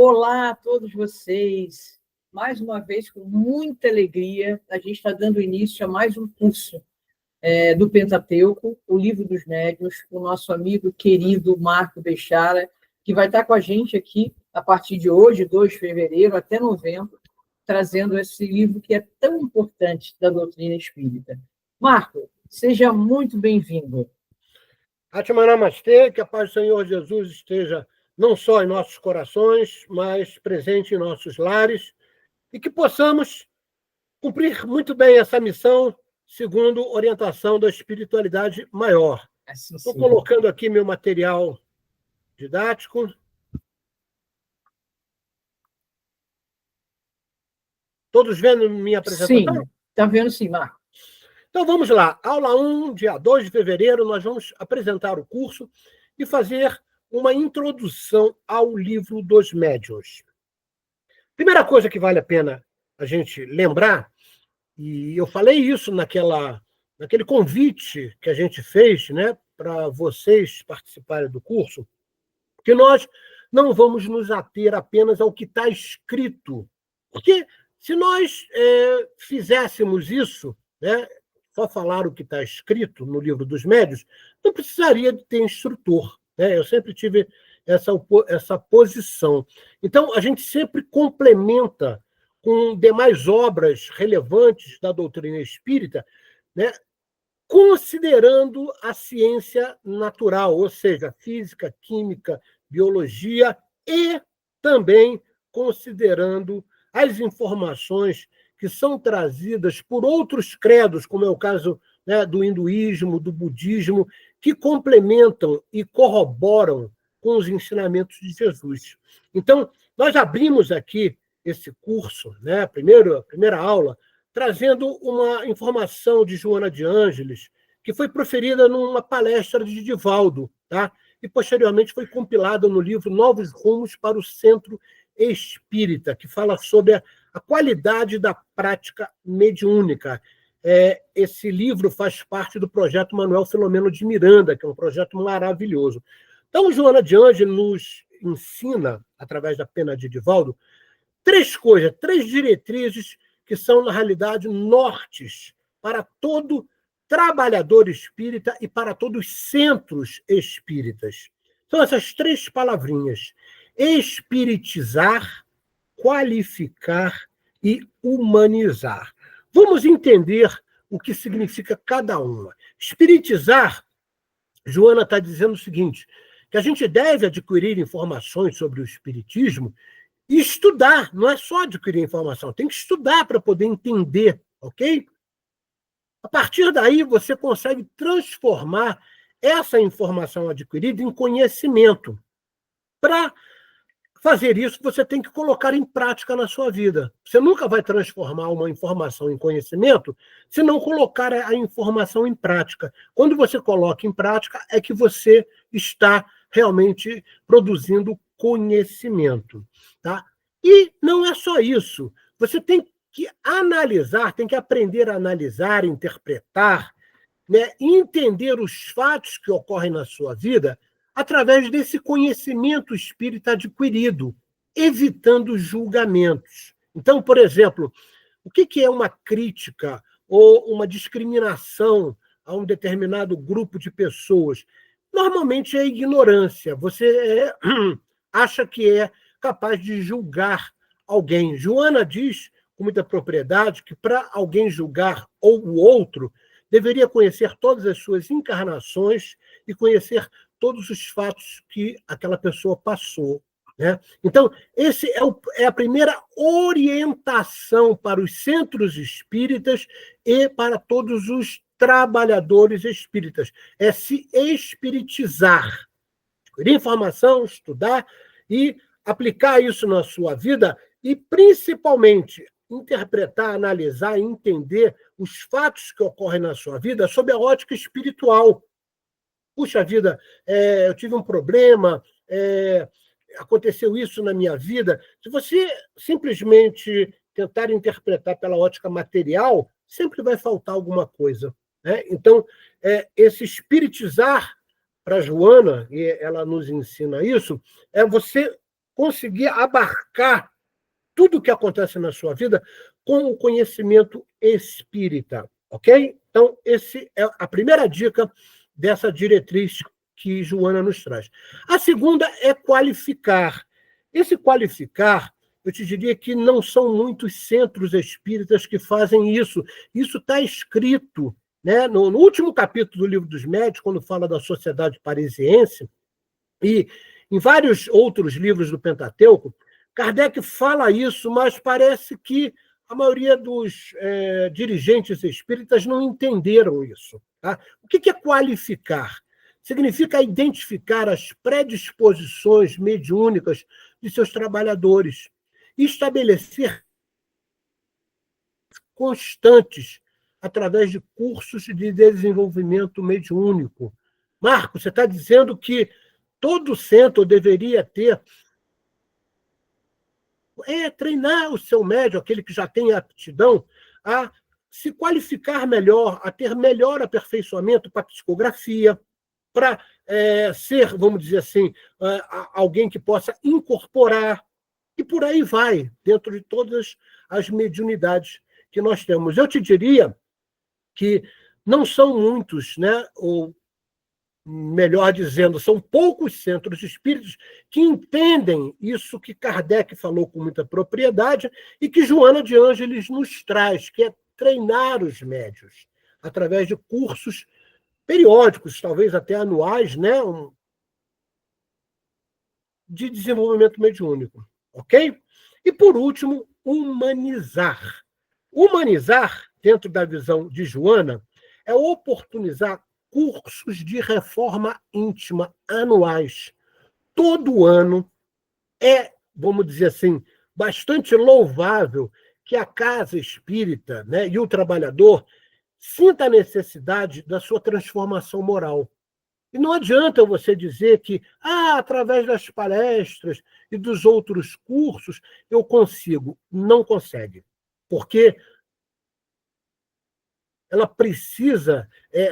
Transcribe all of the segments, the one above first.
Olá a todos vocês. Mais uma vez, com muita alegria, a gente está dando início a mais um curso do Pentateuco, o Livro dos Médiuns, com o nosso amigo querido Marco Bechara, que vai estar com a gente aqui a partir de hoje, 2 de fevereiro, até novembro, trazendo esse livro que é tão importante da doutrina espírita. Marco, seja muito bem-vindo. Atmanã Namastê, que a paz do Senhor Jesus esteja não só em nossos corações, mas presente em nossos lares, e que possamos cumprir muito bem essa missão segundo orientação da espiritualidade maior. Estou colocando aqui meu material didático. Todos vendo minha apresentação? Sim, está vendo sim, Marco. Então vamos lá. Aula 1, dia 2 de fevereiro, nós vamos apresentar o curso e fazer uma introdução ao Livro dos Médiuns. Primeira coisa que vale a pena a gente lembrar, e eu falei isso naquele convite que a gente fez, né, para vocês participarem do curso, que nós não vamos nos ater apenas ao que está escrito. Porque se nós fizéssemos isso, né, só falar o que está escrito no Livro dos Médiuns, não precisaria de ter instrutor. Né? Eu sempre tive essa posição. Então, a gente sempre complementa com demais obras relevantes da doutrina espírita, né, considerando a ciência natural, ou seja, física, química, biologia, e também considerando as informações que são trazidas por outros credos, como é o caso, né, do hinduísmo, do budismo, que complementam e corroboram com os ensinamentos de Jesus. Então, nós abrimos aqui esse curso, né, a primeira aula, trazendo uma informação de Joana de Ângeles, que foi proferida numa palestra de Divaldo, tá? E posteriormente foi compilada no livro Novos Rumos para o Centro Espírita, que fala sobre a qualidade da prática mediúnica. Esse livro faz parte do projeto Manuel Filomeno de Miranda, que é um projeto maravilhoso. Então, Joana de Ângeles nos ensina, através da pena de Divaldo, 3 coisas, 3 diretrizes que são, na realidade, nortes para todo trabalhador espírita e para todos os centros espíritas. São essas 3 palavrinhas: espiritizar, qualificar e humanizar. Vamos entender o que significa cada uma. Espiritizar, Joana está dizendo o seguinte, que a gente deve adquirir informações sobre o espiritismo e estudar, não é só adquirir informação, tem que estudar para poder entender, ok? A partir daí, você consegue transformar essa informação adquirida em conhecimento. Para fazer isso, você tem que colocar em prática na sua vida. Você nunca vai transformar uma informação em conhecimento se não colocar a informação em prática. Quando você coloca em prática, é que você está realmente produzindo conhecimento. Tá? E não é só isso. Você tem que analisar, tem que aprender a analisar, interpretar, né, entender os fatos que ocorrem na sua vida através desse conhecimento espírita adquirido, evitando julgamentos. Então, por exemplo, o que é uma crítica ou uma discriminação a um determinado grupo de pessoas? Normalmente é ignorância. Você acha que é capaz de julgar alguém. Joana diz, com muita propriedade, que para alguém julgar o outro, deveria conhecer todas as suas encarnações e conhecer todos os fatos que aquela pessoa passou. Né? Então, esse é a primeira orientação para os centros espíritas e para todos os trabalhadores espíritas. É se espiritizar. Adquirir informação, estudar e aplicar isso na sua vida e, principalmente, interpretar, analisar e entender os fatos que ocorrem na sua vida sob a ótica espiritual. Puxa vida, eu tive um problema, aconteceu isso na minha vida. Se você simplesmente tentar interpretar pela ótica material, sempre vai faltar alguma coisa. Né? Então, esse espiritizar para Joana, e ela nos ensina isso, é você conseguir abarcar tudo o que acontece na sua vida com o conhecimento espírita, ok? Então, essa é a primeira dica dessa diretriz que Joana nos traz. A segunda é qualificar. Esse qualificar, eu te diria que não são muitos centros espíritas que fazem isso. Isso está escrito, né, no último capítulo do Livro dos Médiuns, quando fala da Sociedade Parisiense, e em vários outros livros do Pentateuco, Kardec fala isso, mas parece que a maioria dos dirigentes espíritas não entenderam isso. Tá? O que é qualificar? Significa identificar as predisposições mediúnicas de seus trabalhadores e estabelecer constantes através de cursos de desenvolvimento mediúnico. Marco, você está dizendo que todo centro deveria ter treinar o seu médium, aquele que já tem aptidão, a se qualificar melhor, a ter melhor aperfeiçoamento para a psicografia, para ser, vamos dizer assim, alguém que possa incorporar, e por aí vai, dentro de todas as mediunidades que nós temos. Eu te diria que não são muitos, né, ou melhor dizendo, são poucos centros espíritas que entendem isso que Kardec falou com muita propriedade e que Joana de Ângeles nos traz, que é treinar os médiuns através de cursos periódicos, talvez até anuais, né, de desenvolvimento mediúnico, ok? E, por último, humanizar. Humanizar, dentro da visão de Joana, é oportunizar cursos de reforma íntima anuais. Todo ano é, vamos dizer assim, bastante louvável que a casa espírita, né, e o trabalhador sinta a necessidade da sua transformação moral. E não adianta você dizer que, através das palestras e dos outros cursos, eu consigo. Não consegue. Porque ela precisa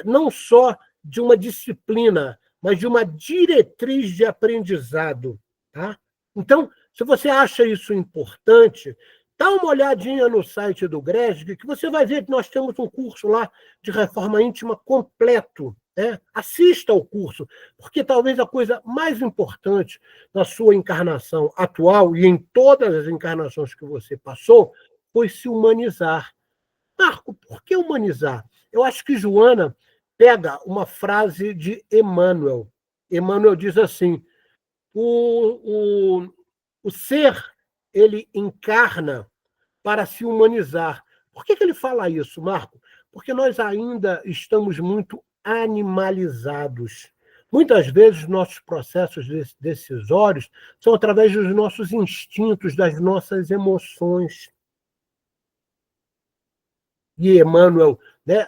não só de uma disciplina, mas de uma diretriz de aprendizado. Tá? Então, se você acha isso importante, dá uma olhadinha no site do GRESG, que você vai ver que nós temos um curso lá de reforma íntima completo. Assista ao curso, porque talvez a coisa mais importante na sua encarnação atual e em todas as encarnações que você passou foi se humanizar. Marco, por que humanizar? Eu acho que Joana pega uma frase de Emmanuel. Emmanuel diz assim, o ser, ele encarna para se humanizar. Por que ele fala isso, Marco? Porque nós ainda estamos muito animalizados. Muitas vezes, nossos processos decisórios são através dos nossos instintos, das nossas emoções. E Emmanuel, né,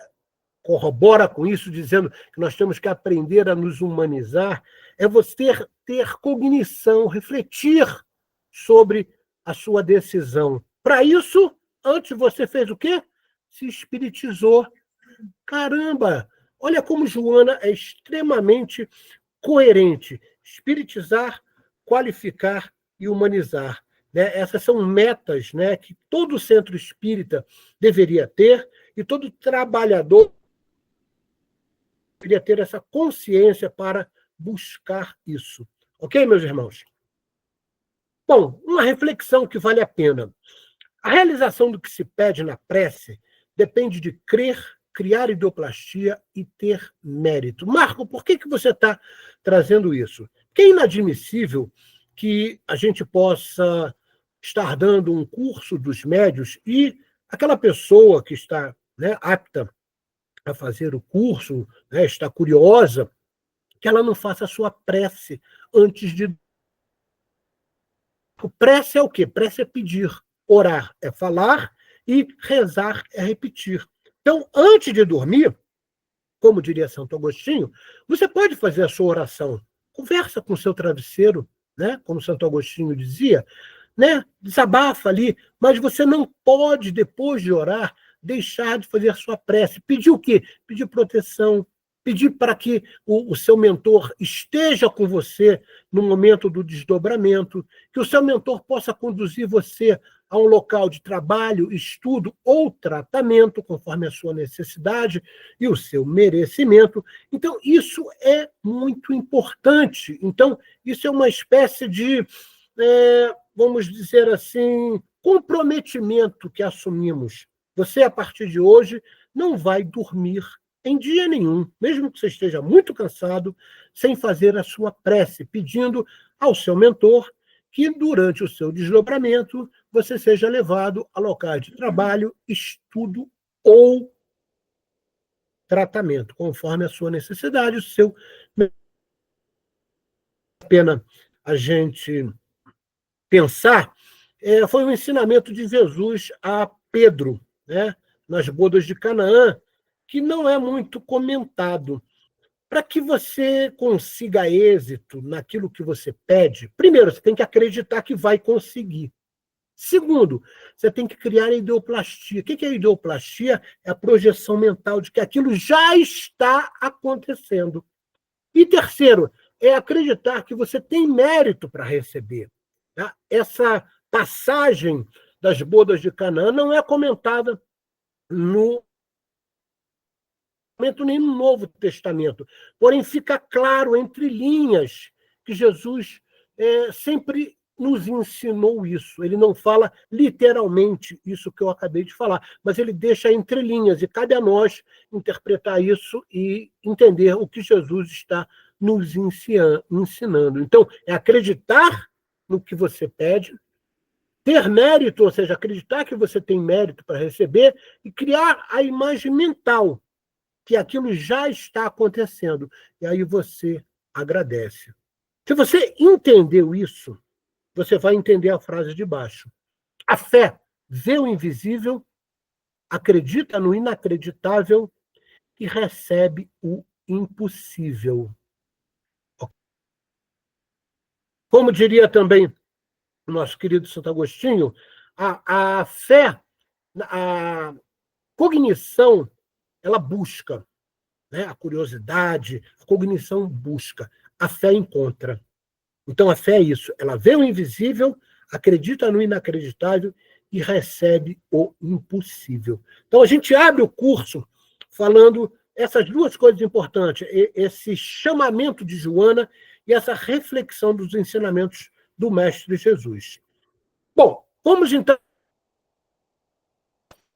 corrobora com isso, dizendo que nós temos que aprender a nos humanizar, é você ter cognição, refletir sobre a sua decisão. Para isso, antes você fez o quê? Se espiritizou. Caramba! Olha como Joana é extremamente coerente. Espiritizar, qualificar e humanizar. Né? Essas são metas, né, que todo centro espírita deveria ter e todo trabalhador deveria ter essa consciência para buscar isso. Ok, meus irmãos? Bom, uma reflexão que vale a pena. A realização do que se pede na prece depende de crer, criar ideoplastia e ter mérito. Marco, por que você está trazendo isso? Porque é inadmissível que a gente possa estar dando um curso dos médiuns e aquela pessoa que está, né, apta a fazer o curso, né, está curiosa, que ela não faça a sua prece antes de... Prece é o quê? Prece é pedir. Orar é falar e rezar é repetir. Então, antes de dormir, como diria Santo Agostinho, você pode fazer a sua oração. Conversa com o seu travesseiro, né? Como Santo Agostinho dizia, né? Desabafa ali, mas você não pode, depois de orar, deixar de fazer a sua prece. Pedir o quê? Pedir proteção, pedir para que o seu mentor esteja com você no momento do desdobramento, que o seu mentor possa conduzir você a um local de trabalho, estudo ou tratamento, conforme a sua necessidade e o seu merecimento. Então, isso é muito importante. Então, isso é uma espécie de, vamos dizer assim, comprometimento que assumimos. Você, a partir de hoje, não vai dormir em dia nenhum, mesmo que você esteja muito cansado, sem fazer a sua prece, pedindo ao seu mentor que, durante o seu desdobramento, você seja levado a locais de trabalho, estudo ou tratamento, conforme a sua necessidade, o seu. Pena a gente pensar, foi um ensinamento de Jesus a Pedro, né, nas bodas de Canaã, que não é muito comentado. Para que você consiga êxito naquilo que você pede, primeiro, você tem que acreditar que vai conseguir. Segundo, você tem que criar a ideoplastia. O que é a ideoplastia? É a projeção mental de que aquilo já está acontecendo. E terceiro, é acreditar que você tem mérito para receber. Tá? Essa passagem das bodas de Canaã não é comentada no nem no Novo Testamento. Porém, fica claro, entre linhas, que Jesus sempre nos ensinou isso. Ele não fala literalmente isso que eu acabei de falar, mas ele deixa entre linhas, e cabe a nós interpretar isso e entender o que Jesus está nos ensinando. Então, é acreditar no que você pede, ter mérito, ou seja, acreditar que você tem mérito para receber, e criar a imagem mental que aquilo já está acontecendo. E aí você agradece. Se você entendeu isso, você vai entender a frase de baixo. A fé vê o invisível, acredita no inacreditável e recebe o impossível. Como diria também o nosso querido Santo Agostinho, a fé, a cognição, ela busca. Né? A curiosidade, a cognição busca, a fé encontra. Então, a fé é isso. Ela vê o invisível, acredita no inacreditável e recebe o impossível. Então, a gente abre o curso falando essas duas coisas importantes, esse chamamento de Joana e essa reflexão dos ensinamentos do Mestre Jesus. Bom, vamos então.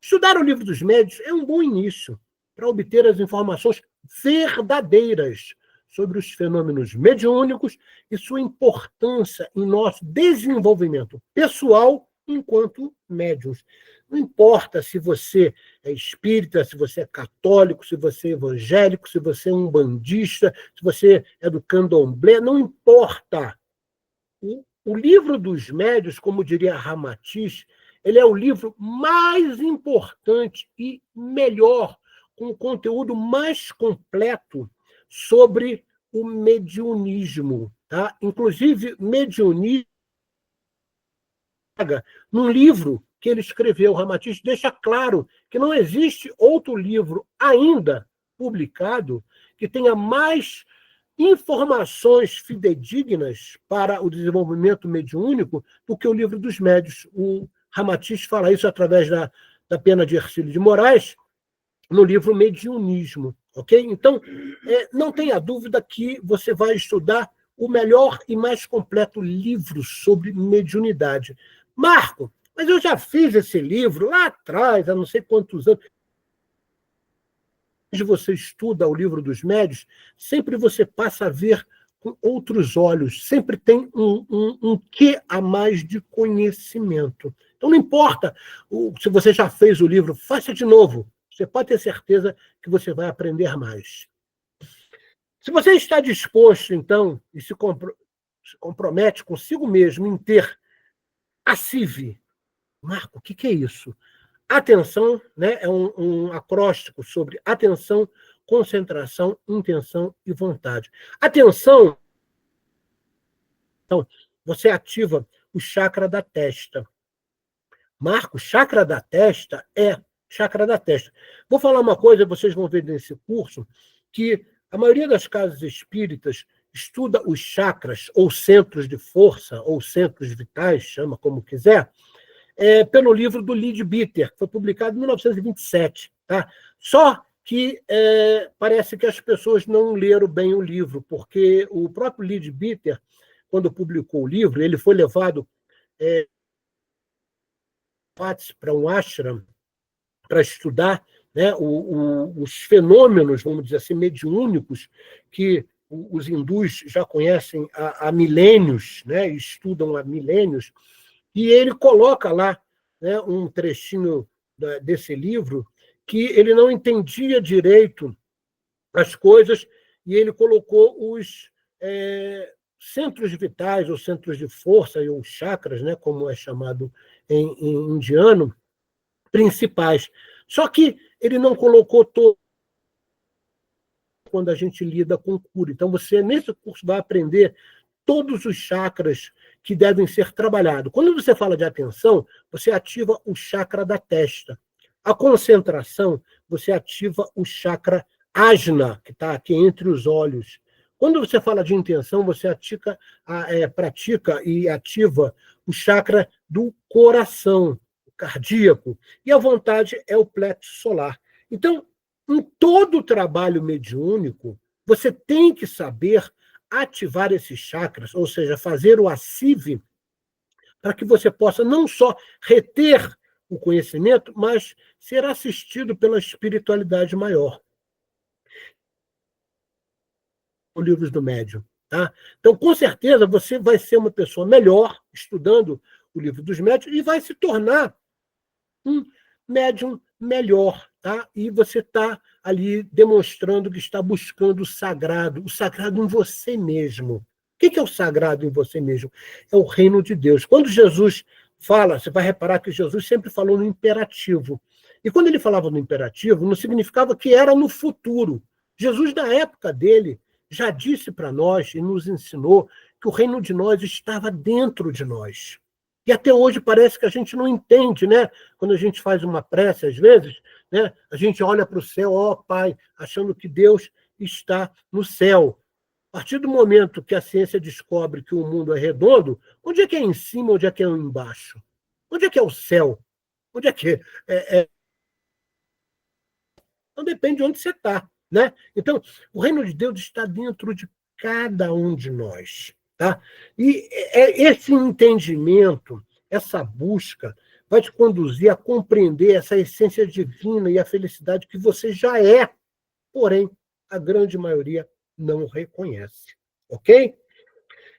Estudar o Livro dos Médiuns é um bom início para obter as informações verdadeiras sobre os fenômenos mediúnicos e sua importância em nosso desenvolvimento pessoal enquanto médiuns. Não importa se você é espírita, se você é católico, se você é evangélico, se você é umbandista, se você é do candomblé, não importa. O Livro dos Médiuns, como diria Ramatiz, ele é o livro mais importante e melhor, com o conteúdo mais completo sobre o mediunismo. Tá? Inclusive, mediunismo, num livro que ele escreveu, Ramatiz deixa claro que não existe outro livro ainda publicado que tenha mais informações fidedignas para o desenvolvimento mediúnico do que o Livro dos Médiuns. O Ramatiz fala isso através da Pena de Hercílio de Moraes, no livro Mediunismo. Ok? Então, não tenha dúvida que você vai estudar o melhor e mais completo livro sobre mediunidade. Marco, mas eu já fiz esse livro lá atrás, há não sei quantos anos. Você estuda o Livro dos Médiuns, sempre você passa a ver com outros olhos, sempre tem um quê a mais de conhecimento. Então, não importa se você já fez o livro, faça de novo. Você pode ter certeza que você vai aprender mais. Se você está disposto, então, e se compromete consigo mesmo em ter a CIV, Marco, o que é isso? Atenção, né, é um acróstico sobre atenção, concentração, intenção e vontade. Atenção, então, você ativa o chakra da testa. Marco, chakra da testa é chakra da testa. Vou falar uma coisa, vocês vão ver nesse curso, que A maioria das casas espíritas estuda os chakras, ou centros de força, ou centros vitais, chama como quiser, pelo livro do Leadbeater, que foi publicado em 1927. Tá? Só que parece que as pessoas não leram bem o livro, porque o próprio Leadbeater, quando publicou o livro, ele foi levado para um ashram para estudar, né, os fenômenos, vamos dizer assim, mediúnicos, que os hindus já conhecem há milênios, né, estudam há milênios, e ele coloca lá, né, um trechinho desse livro que ele não entendia direito as coisas, e ele colocou os centros vitais, ou centros de força, ou chakras, né, como é chamado em indiano, principais. Só que ele não colocou todo quando a gente lida com cura. Então, você, nesse curso, vai aprender todos os chakras que devem ser trabalhados. Quando você fala de atenção, você ativa o chakra da testa. A concentração, você ativa o chakra ajna, que está aqui entre os olhos. Quando você fala de intenção, você pratica e ativa o chakra do coração, cardíaco, e a vontade é o plexo solar. Então, em todo o trabalho mediúnico, você tem que saber ativar esses chakras, ou seja, fazer o assive, para que você possa não só reter o conhecimento, mas ser assistido pela espiritualidade maior. Os livros do médium. Tá? Então, com certeza, você vai ser uma pessoa melhor estudando o livro dos médiuns e vai se tornar um médium melhor, tá? E você está ali demonstrando que está buscando o sagrado em você mesmo. O que é o sagrado em você mesmo? É o reino de Deus. Quando Jesus fala, você vai reparar que Jesus sempre falou no imperativo. E quando ele falava no imperativo, não significava que era no futuro. Jesus, na época dele, já disse para nós e nos ensinou que o reino de nós estava dentro de nós. E até hoje parece que a gente não entende, né? Quando a gente faz uma prece, às vezes, né? A gente olha para o céu, ó Pai, achando que Deus está no céu. A partir do momento que a ciência descobre que o mundo é redondo, onde é que é em cima, onde é que é embaixo? Onde é que é o céu? Onde é que é? Então depende de onde você está, né? Então, o reino de Deus está dentro de cada um de nós. Tá? E esse entendimento, essa busca, vai te conduzir a compreender essa essência divina e a felicidade que você já é, porém, a grande maioria não reconhece. Ok?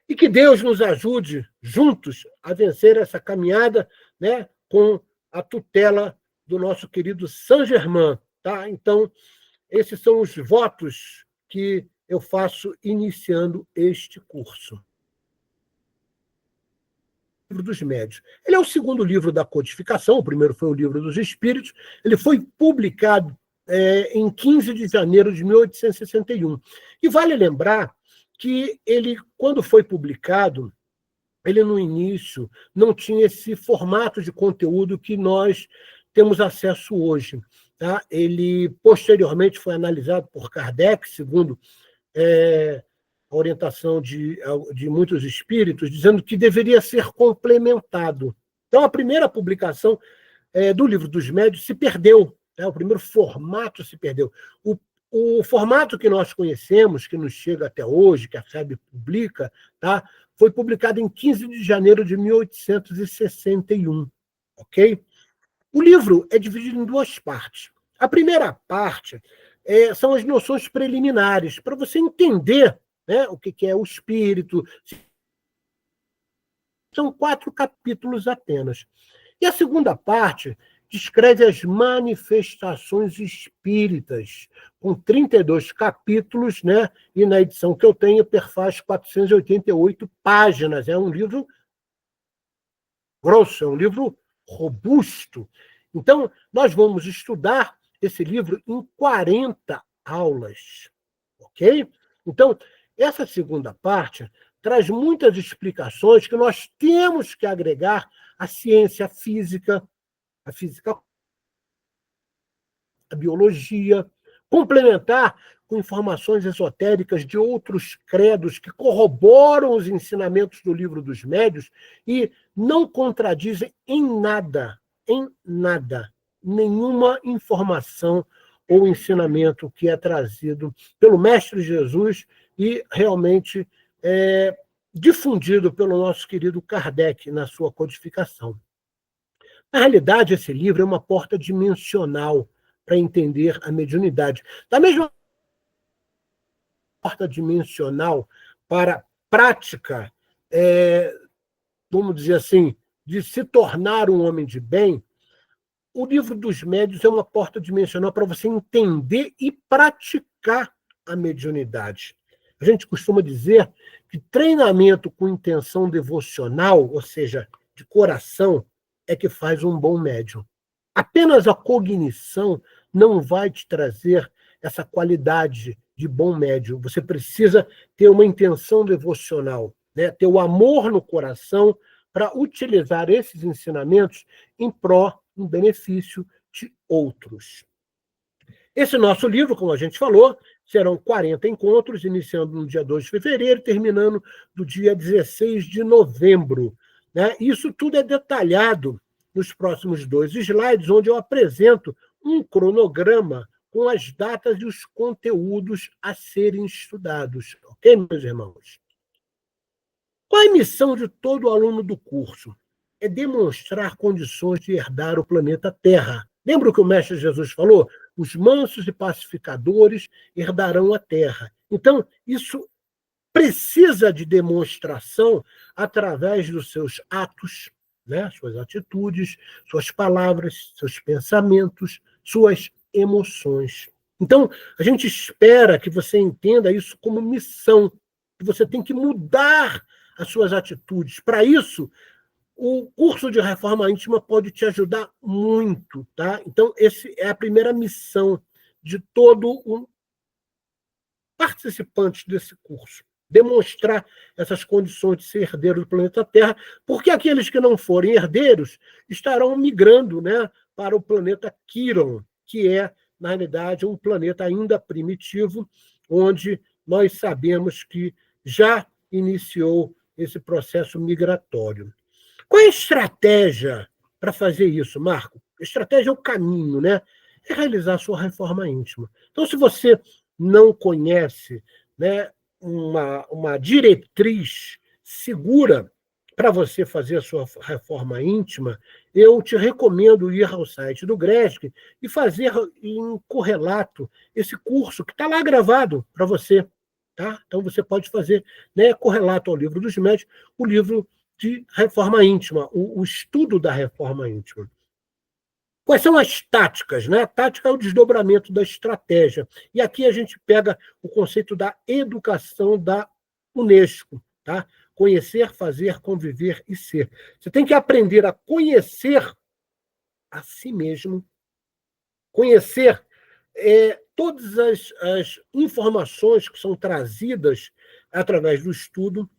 E que Deus nos ajude juntos a vencer essa caminhada, né, com a tutela do nosso querido Saint Germain. Tá? Então, esses são os votos que eu faço iniciando este curso. Livro dos Médios. Ele é o segundo livro da codificação, o primeiro foi o Livro dos Espíritos, ele foi publicado em 15 de janeiro de 1861. E vale lembrar que ele, quando foi publicado, ele no início não tinha esse formato de conteúdo que nós temos acesso hoje. Tá? Ele, posteriormente, foi analisado por Kardec, segundo a orientação de muitos espíritos, dizendo que deveria ser complementado. Então, a primeira publicação do Livro dos Médios se perdeu, né? O primeiro formato se perdeu. O formato que nós conhecemos, que nos chega até hoje, que a FEB publica, tá? Foi publicado em 15 de janeiro de 1861. Ok? O livro é dividido em duas partes. A primeira parte são as noções preliminares, para você entender, né, o que é o espírito. São 4 capítulos apenas. E a segunda parte descreve as manifestações espíritas, com 32 capítulos, né? E na edição que eu tenho, perfaz 488 páginas. É um livro grosso, é um livro robusto. Então, nós vamos estudar esse livro em 40 aulas. Ok? Então, essa segunda parte traz muitas explicações que nós temos que agregar à ciência, à física, a biologia, complementar com informações esotéricas de outros credos que corroboram os ensinamentos do Livro dos Médiuns e não contradizem em nada, nenhuma informação ou ensinamento que é trazido pelo Mestre Jesus e realmente difundido pelo nosso querido Kardec na sua codificação. Na realidade, esse livro é uma porta dimensional para entender a mediunidade. Da mesma porta dimensional para a prática, vamos dizer assim, de se tornar um homem de bem, o Livro dos Médiuns é uma porta dimensional para você entender e praticar a mediunidade. A gente costuma dizer que treinamento com intenção devocional, ou seja, de coração, é que faz um bom médium. Apenas a cognição não vai te trazer essa qualidade de bom médium. Você precisa ter uma intenção devocional, né? Ter o amor no coração para utilizar esses ensinamentos em pró, em benefício de outros. Esse nosso livro, como a gente falou, serão 40 encontros, iniciando no dia 2 de fevereiro, terminando no dia 16 de novembro. Né? Isso tudo é detalhado nos próximos 2 slides, onde eu apresento um cronograma com as datas e os conteúdos a serem estudados. Ok, meus irmãos? Qual é a missão de todo aluno do curso? É demonstrar condições de herdar o planeta Terra. Lembra o que o Mestre Jesus falou? Os mansos e pacificadores herdarão a Terra. Então, isso precisa de demonstração através dos seus atos, né? Suas atitudes, suas palavras, seus pensamentos, suas emoções. Então, a gente espera que você entenda isso como missão, que você tem que mudar as suas atitudes. Para isso, o curso de Reforma Íntima pode te ajudar muito, tá? Então, essa é a primeira missão de todo um participante desse curso. Demonstrar essas condições de ser herdeiro do planeta Terra, porque aqueles que não forem herdeiros estarão migrando, né, para o planeta Quiron, que é, na realidade, um planeta ainda primitivo, onde nós sabemos que já iniciou esse processo migratório. Qual é a estratégia para fazer isso, Marco? A estratégia é o caminho, né? É realizar a sua reforma íntima. Então, se você não conhece, né, uma diretriz segura para você fazer a sua reforma íntima, eu te recomendo ir ao site do GRESC e fazer em correlato esse curso que está lá gravado para você. Tá? Então, você pode fazer, né, correlato ao Livro dos Médiuns, o livro de reforma íntima, o estudo da reforma íntima. Quais são as táticas? Né? A tática é o desdobramento da estratégia. E aqui a gente pega o conceito da educação da Unesco. Tá? Conhecer, fazer, conviver e ser. Você tem que aprender a conhecer a si mesmo, conhecer todas as informações que são trazidas através do estudo,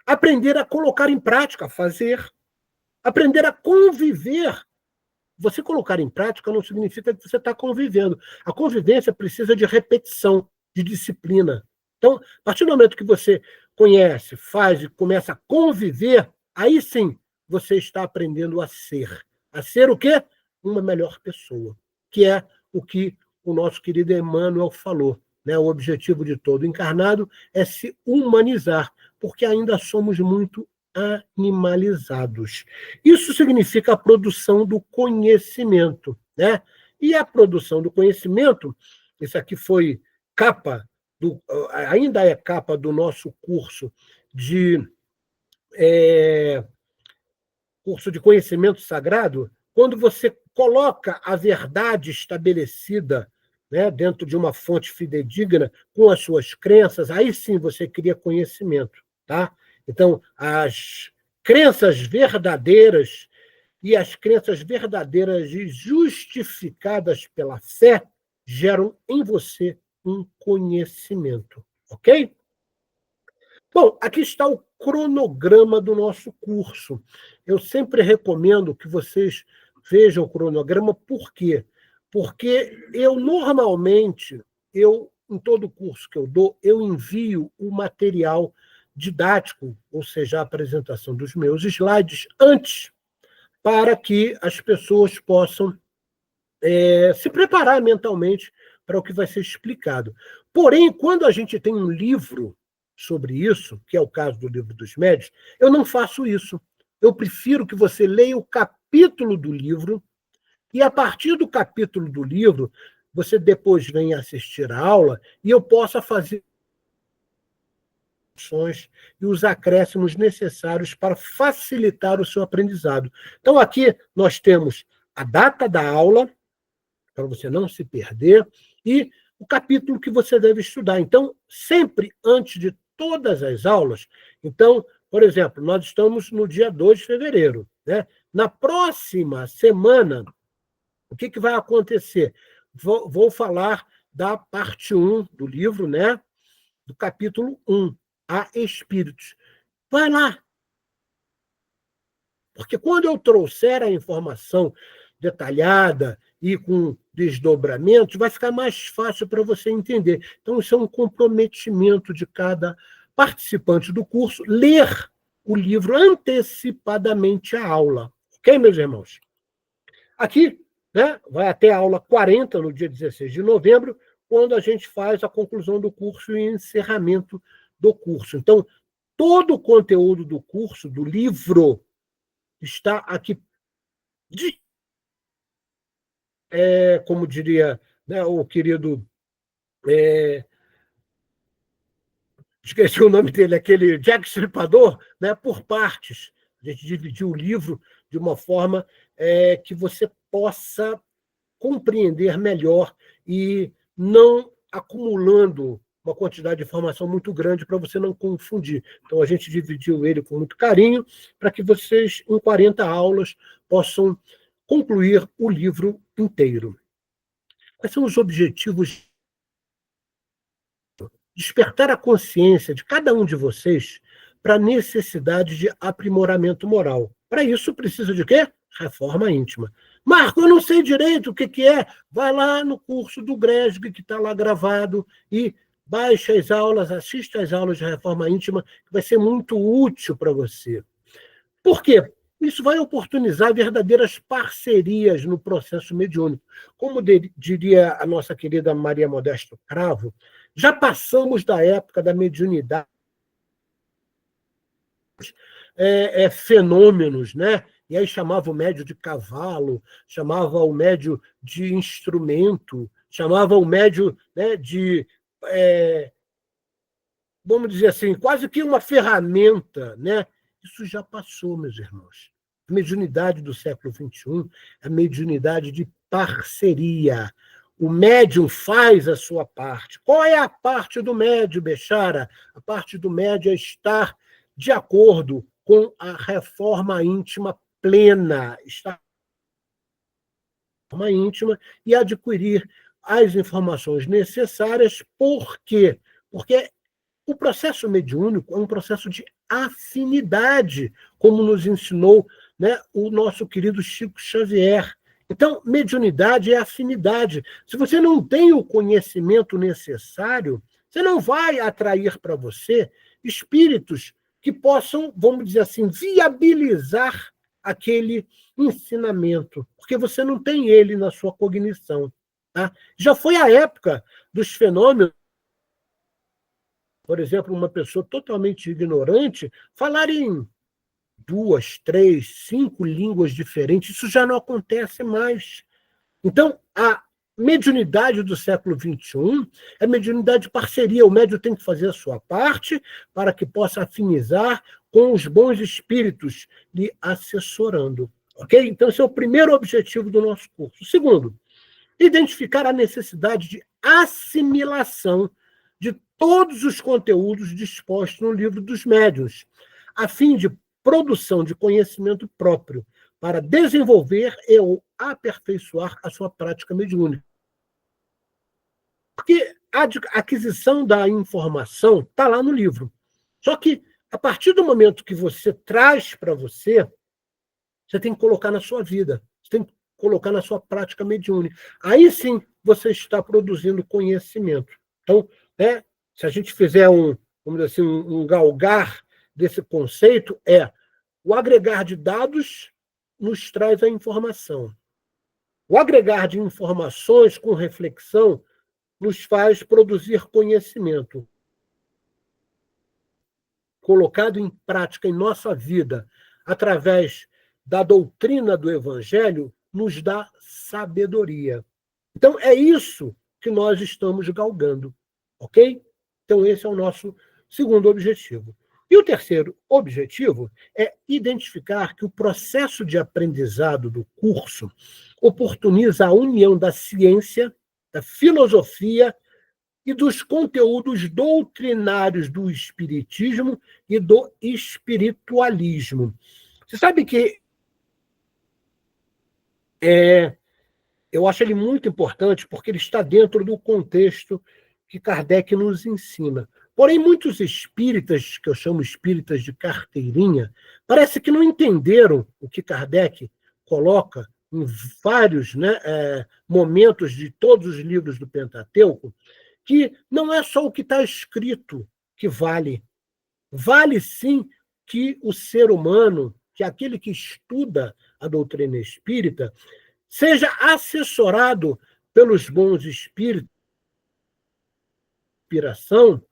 aprender a colocar em prática, fazer, aprender a conviver. Você colocar em prática não significa que você está convivendo. A convivência precisa de repetição, de disciplina. Então, a partir do momento que você conhece, faz e começa a conviver, aí sim você está aprendendo a ser. A ser o quê? Uma melhor pessoa, que é o que o nosso querido Emmanuel falou. Né? O objetivo de todo encarnado é se humanizar, porque ainda somos muito animalizados. Isso significa a produção do conhecimento. Né? E a produção do conhecimento, isso aqui foi capa, ainda é capa do nosso curso de conhecimento sagrado, quando você coloca a verdade estabelecida, né, dentro de uma fonte fidedigna, com as suas crenças, aí sim você cria conhecimento. Tá? Então, as crenças verdadeiras e as crenças verdadeiras e justificadas pela fé geram em você um conhecimento. Ok? Bom, aqui está o cronograma do nosso curso. Eu sempre recomendo que vocês vejam o cronograma, por quê? Porque eu, normalmente, em todo curso que eu dou, eu envio o material didático, ou seja, a apresentação dos meus slides, antes, para que as pessoas possam se preparar mentalmente para o que vai ser explicado. Porém, quando a gente tem um livro sobre isso, que é o caso do Livro dos Médiuns, eu não faço isso. Eu prefiro que você leia o capítulo do livro e, a partir do capítulo do livro, você depois venha assistir a aula e eu possa fazer e os acréscimos necessários para facilitar o seu aprendizado. Então, aqui nós temos a data da aula, para você não se perder, e o capítulo que você deve estudar. Então, sempre antes de todas as aulas, então, por exemplo, nós estamos no dia 2 de fevereiro, né? Na próxima semana, o que vai acontecer? Vou falar da parte 1 do livro, né? Do capítulo 1, a Espíritos. Vai lá, porque quando eu trouxer a informação detalhada e com desdobramentos, vai ficar mais fácil para você entender. Então, isso é um comprometimento de cada participante do curso, ler o livro antecipadamente à aula. Ok, meus irmãos? Aqui, né, vai até a aula 40, no dia 16 de novembro, quando a gente faz a conclusão do curso e encerramento do curso. Então, todo o conteúdo do curso, do livro, está aqui, como diria, né, o querido, esqueci o nome dele, aquele Jack Stripador, né, por partes. A gente dividiu o livro de uma forma que você possa compreender melhor e não acumulando uma quantidade de informação muito grande para você não confundir. Então, a gente dividiu ele com muito carinho para que vocês, em 40 aulas, possam concluir o livro inteiro. Quais são os objetivos? Despertar a consciência de cada um de vocês para a necessidade de aprimoramento moral. Para isso, precisa de quê? Reforma íntima. Marco, eu não sei direito o que é. Vai lá no curso do Gresg, que está lá gravado, e baixa as aulas, assista às aulas de reforma íntima, que vai ser muito útil para você. Por quê? Isso vai oportunizar verdadeiras parcerias no processo mediúnico. Como diria a nossa querida Maria Modesto Cravo, já passamos da época da mediunidade, fenômenos, né? E aí chamava o médio de cavalo, chamava o médio de instrumento, chamava o médio, né, de, vamos dizer assim, quase que uma ferramenta, né? Isso já passou, meus irmãos. A mediunidade do século XXI é a mediunidade de parceria. O médium faz a sua parte. Qual é a parte do médium, Bechara? A parte do médium é estar de acordo com a reforma íntima plena, estar reforma íntima e adquirir as informações necessárias. Por quê? Porque o processo mediúnico é um processo de afinidade, como nos ensinou, né, o nosso querido Chico Xavier. Então, mediunidade é afinidade. Se você não tem o conhecimento necessário, você não vai atrair para você espíritos que possam, vamos dizer assim, viabilizar aquele ensinamento, porque você não tem ele na sua cognição. Tá? Já foi a época dos fenômenos, por exemplo, uma pessoa totalmente ignorante falar em 2, 3, 5 línguas diferentes, isso já não acontece mais. Então, a mediunidade do século XXI é mediunidade de parceria. O médium tem que fazer a sua parte para que possa afinizar com os bons espíritos lhe assessorando. Ok? Então, esse é o primeiro objetivo do nosso curso. Segundo, identificar a necessidade de assimilação de todos os conteúdos dispostos no Livro dos Médiuns, a fim de produção de conhecimento próprio, para desenvolver e ou aperfeiçoar a sua prática mediúnica. Porque a aquisição da informação está lá no livro. Só que, a partir do momento que você traz para você, você tem que colocar na sua vida, você tem que colocar na sua prática mediúnica. Aí sim você está produzindo conhecimento. Então, né, se a gente fizer vamos dizer assim, um galgar desse conceito, o agregar de dados nos traz a informação. O agregar de informações com reflexão nos faz produzir conhecimento. Colocado em prática em nossa vida através da doutrina do Evangelho, nos dá sabedoria. Então, é isso que nós estamos galgando, ok? Então, esse é o nosso segundo objetivo. E o terceiro objetivo é identificar que o processo de aprendizado do curso oportuniza a união da ciência, da filosofia e dos conteúdos doutrinários do espiritismo e do espiritualismo. Você sabe que eu acho ele muito importante porque ele está dentro do contexto que Kardec nos ensina. Porém, muitos espíritas, que eu chamo espíritas de carteirinha, parece que não entenderam o que Kardec coloca em vários momentos de todos os livros do Pentateuco, que não é só o que está escrito que vale. Vale sim que o ser humano, que aquele que estuda a doutrina espírita, seja assessorado pelos bons espíritos, inspiração.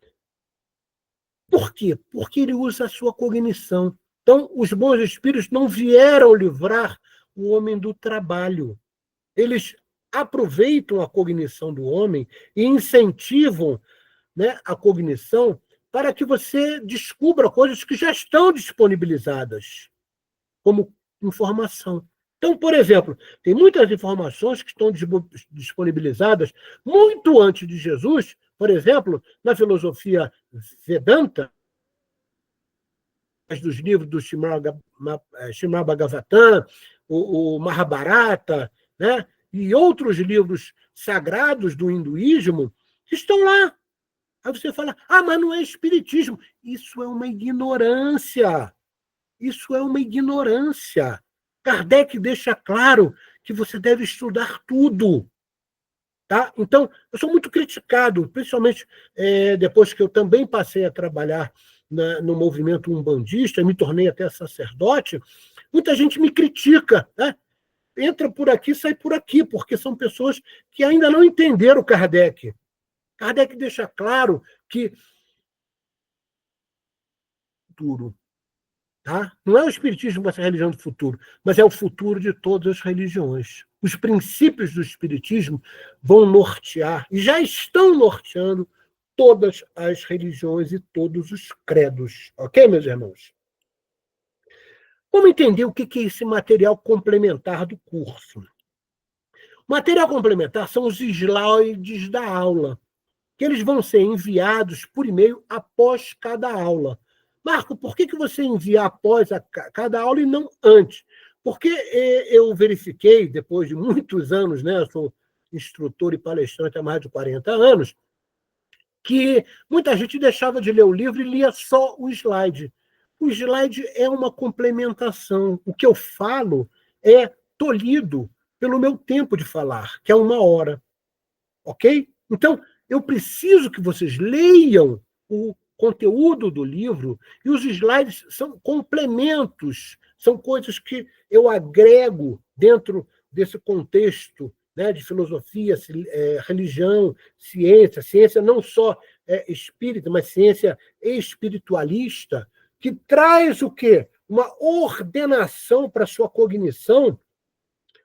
Por quê? Porque ele usa a sua cognição. Então, os bons espíritos não vieram livrar o homem do trabalho. Eles aproveitam a cognição do homem e incentivam, né, a cognição para que você descubra coisas que já estão disponibilizadas como informação. Então, por exemplo, tem muitas informações que estão disponibilizadas muito antes de Jesus, por exemplo, na filosofia Vedanta, dos livros do Srimad Bhagavatam, o Mahabharata, né, e outros livros sagrados do hinduísmo, que estão lá. Aí você fala, mas não é espiritismo. Isso é uma ignorância. Isso é uma ignorância. Kardec deixa claro que você deve estudar tudo. Tá? Então, eu sou muito criticado, principalmente depois que eu também passei a trabalhar no movimento umbandista, me tornei até sacerdote, muita gente me critica, né? Entra por aqui, sai por aqui, porque são pessoas que ainda não entenderam Kardec. Kardec deixa claro que futuro, tá? Não é o espiritismo que vai ser a religião do futuro, mas é o futuro de todas as religiões. Os princípios do espiritismo vão nortear, e já estão norteando, todas as religiões e todos os credos. Ok, meus irmãos? Vamos entender o que é esse material complementar do curso. O material complementar são os slides da aula, que eles vão ser enviados por e-mail após cada aula. Marco, por que você envia após cada aula e não antes? Porque eu verifiquei, depois de muitos anos, né, eu sou instrutor e palestrante há mais de 40 anos, que muita gente deixava de ler o livro e lia só o slide. O slide é uma complementação. O que eu falo é tolhido pelo meu tempo de falar, que é 1 hora. Ok? Então, eu preciso que vocês leiam o conteúdo do livro, e os slides são complementos, são coisas que eu agrego dentro desse contexto, né, de filosofia, religião, ciência. Ciência não só espírita, mas ciência espiritualista, que traz o quê? Uma ordenação para a sua cognição,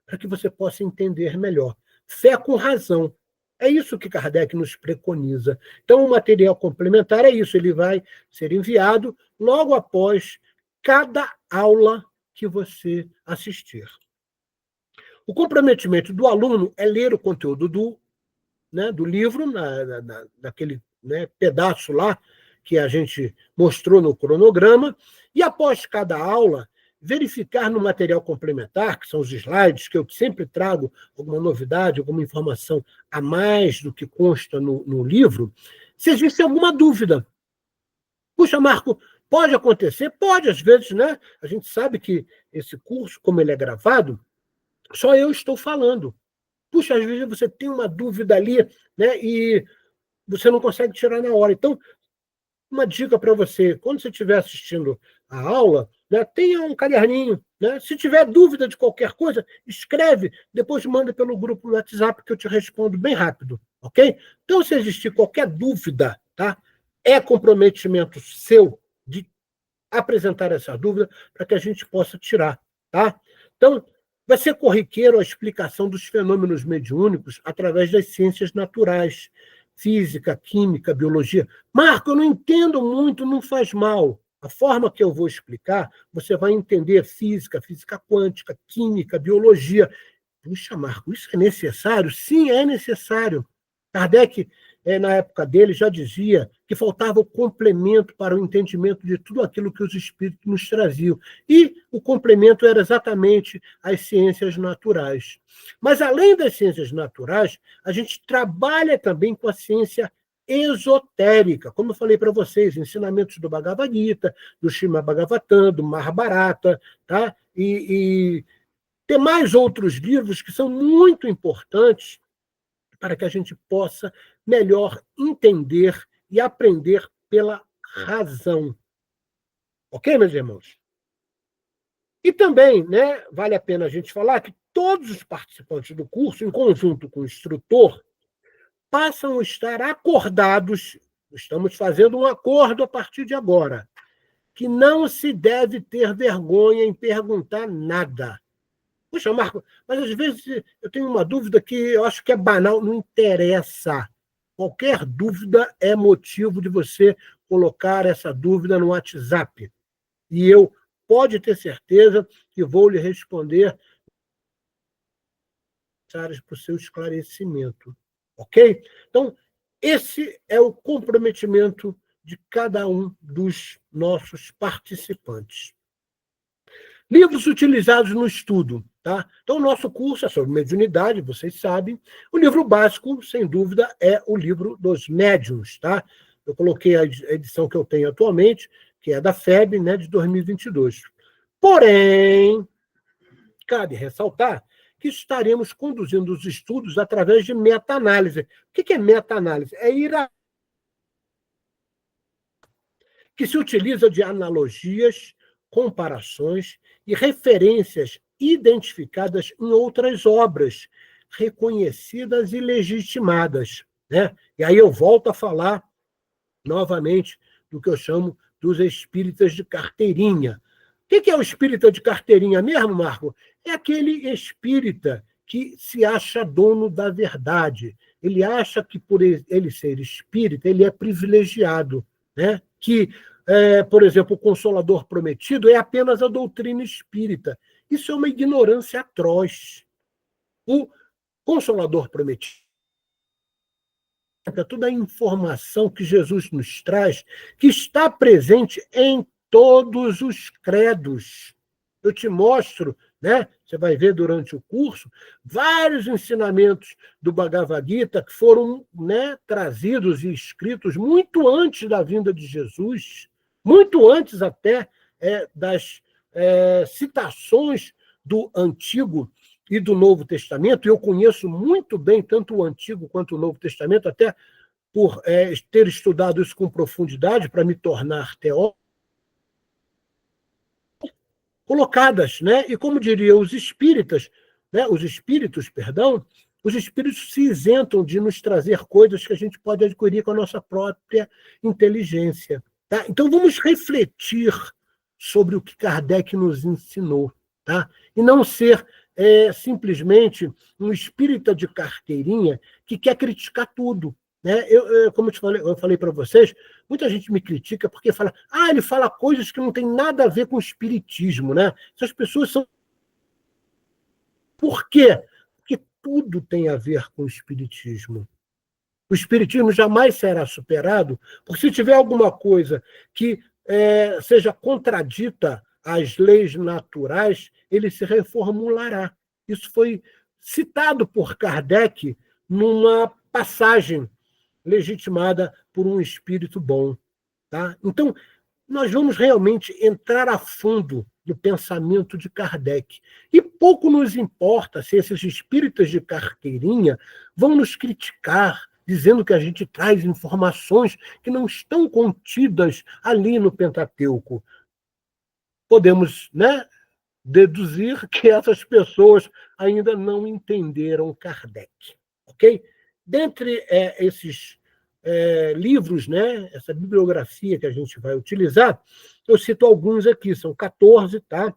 para que você possa entender melhor. Fé com razão. É isso que Kardec nos preconiza. Então, o material complementar é isso, ele vai ser enviado logo após cada aula que você assistir. O comprometimento do aluno é ler o conteúdo do livro, naquele pedaço lá que a gente mostrou no cronograma, e após cada aula, verificar no material complementar, que são os slides, que eu sempre trago alguma novidade, alguma informação a mais do que consta no livro, se existe alguma dúvida. Puxa, Marco, pode acontecer? Pode, às vezes, né? A gente sabe que esse curso, como ele é gravado, só eu estou falando. Puxa, às vezes você tem uma dúvida ali, né? E você não consegue tirar na hora. Então, uma dica para você, quando você estiver assistindo a aula, né, tenha um caderninho. Né? Se tiver dúvida de qualquer coisa, escreve, depois manda pelo grupo no WhatsApp que eu te respondo bem rápido, ok? Então, se existir qualquer dúvida, tá, é comprometimento seu de apresentar essa dúvida para que a gente possa tirar. Tá? Então, vai ser corriqueiro a explicação dos fenômenos mediúnicos através das ciências naturais, física, química, biologia. Marco, eu não entendo muito, não faz mal. A forma que eu vou explicar, você vai entender física, física quântica, química, biologia. Puxa, Marco, isso é necessário? Sim, é necessário. Kardec, na época dele, já dizia que faltava o complemento para o entendimento de tudo aquilo que os espíritos nos traziam. E o complemento era exatamente as ciências naturais. Mas, além das ciências naturais, a gente trabalha também com a ciência esotérica, como eu falei para vocês, ensinamentos do Bhagavad Gita, do Srimad Bhagavatam, do Mahabharata, tá? E tem mais outros livros que são muito importantes para que a gente possa melhor entender e aprender pela razão. Ok, meus irmãos? E também, né, vale a pena a gente falar que todos os participantes do curso, em conjunto com o instrutor, passam a estar acordados, estamos fazendo um acordo a partir de agora, que não se deve ter vergonha em perguntar nada. Poxa, Marco, mas às vezes eu tenho uma dúvida que eu acho que é banal, não interessa. Qualquer dúvida é motivo de você colocar essa dúvida no WhatsApp. E eu pode ter certeza que vou lhe responder para o seu esclarecimento. Ok? Então, esse é o comprometimento de cada um dos nossos participantes. Livros utilizados no estudo. Tá? Então, o nosso curso é sobre mediunidade, vocês sabem. O livro básico, sem dúvida, é o livro dos médiuns. Tá? Eu coloquei a edição que eu tenho atualmente, que é da FEB, né, de 2022. Porém, cabe ressaltar que estaremos conduzindo os estudos através de meta-análise. O que é meta-análise? É ir a... que se utiliza de analogias, comparações e referências identificadas em outras obras, reconhecidas e legitimadas. Né? E aí eu volto a falar novamente do que eu chamo dos espíritas de carteirinha. O que é o espírita de carteirinha mesmo, Marco? É aquele espírita que se acha dono da verdade. Ele acha que, por ele ser espírita, ele é privilegiado. Né? Que, por exemplo, o Consolador Prometido é apenas a doutrina espírita. Isso é uma ignorância atroz. O Consolador Prometido é toda a informação que Jesus nos traz, que está presente em todos os credos. Eu te mostro, né? Você vai ver durante o curso, vários ensinamentos do Bhagavad Gita que foram, né, trazidos e escritos muito antes da vinda de Jesus, muito antes até das citações do Antigo e do Novo Testamento. Eu conheço muito bem tanto o Antigo quanto o Novo Testamento, até por ter estudado isso com profundidade para me tornar teólogo, colocadas, né? E como diria os espíritas, né? Os espíritos se isentam de nos trazer coisas que a gente pode adquirir com a nossa própria inteligência. Tá? Então vamos refletir sobre o que Kardec nos ensinou, tá? E não ser simplesmente um espírita de carteirinha que quer criticar tudo. Né? Como eu falei para vocês, muita gente me critica porque fala, ele fala coisas que não tem nada a ver com o espiritismo. Né? Essas pessoas são... Por quê? Porque tudo tem a ver com o espiritismo. O espiritismo jamais será superado, porque se tiver alguma coisa que seja contradita às leis naturais, ele se reformulará. Isso foi citado por Kardec numa passagem legitimada por um espírito bom. Tá? Então, nós vamos realmente entrar a fundo no pensamento de Kardec. E pouco nos importa se esses espíritas de carteirinha vão nos criticar, dizendo que a gente traz informações que não estão contidas ali no Pentateuco. Podemos, né, deduzir que essas pessoas ainda não entenderam Kardec. Ok? Dentre esses livros, né, essa bibliografia que a gente vai utilizar, eu cito alguns aqui, são 14, tá?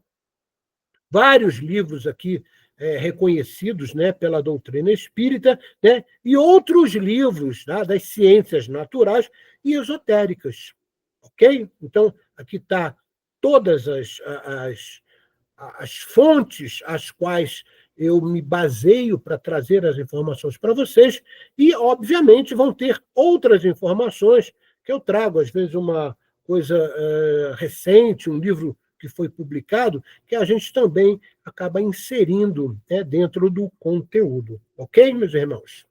Vários livros aqui reconhecidos, né, pela doutrina espírita, né, e outros livros, tá, das ciências naturais e esotéricas. Ok? Então, aqui está todas as fontes às quais eu me baseio para trazer as informações para vocês, e, obviamente, vão ter outras informações que eu trago, às vezes uma coisa recente, um livro que foi publicado, que a gente também acaba inserindo, né, dentro do conteúdo. Ok, meus irmãos?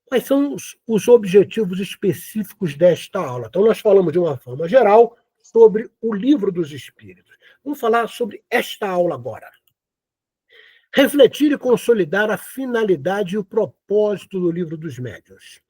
Quais são os objetivos específicos desta aula? Então, nós falamos de uma forma geral sobre o Livro dos Espíritos. Vamos falar sobre esta aula agora. Refletir e consolidar a finalidade e o propósito do Livro dos Médiuns.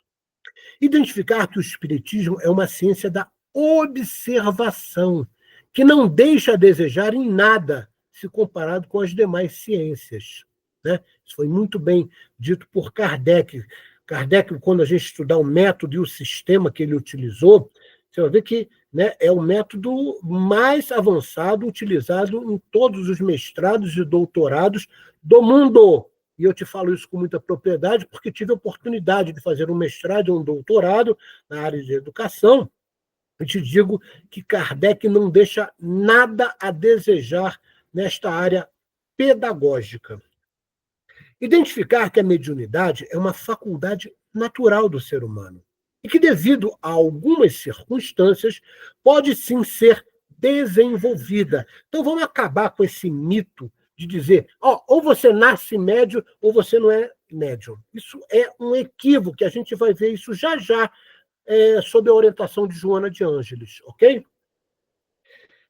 Identificar que o Espiritismo é uma ciência da observação, que não deixa a desejar em nada se comparado com as demais ciências. Né? Isso foi muito bem dito por Kardec. Kardec, quando a gente estudar o método e o sistema que ele utilizou, você vai ver que, né, é o método mais avançado utilizado em todos os mestrados e doutorados do mundo. E eu te falo isso com muita propriedade, porque tive a oportunidade de fazer um mestrado e um doutorado na área de educação. Eu te digo que Kardec não deixa nada a desejar nesta área pedagógica. Identificar que a mediunidade é uma faculdade natural do ser humano e que, devido a algumas circunstâncias, pode sim ser desenvolvida. Então, vamos acabar com esse mito de dizer, ou você nasce médium ou você não é médium. Isso é um equívoco, que a gente vai ver isso já já, sob a orientação de Joana de Ângeles, ok?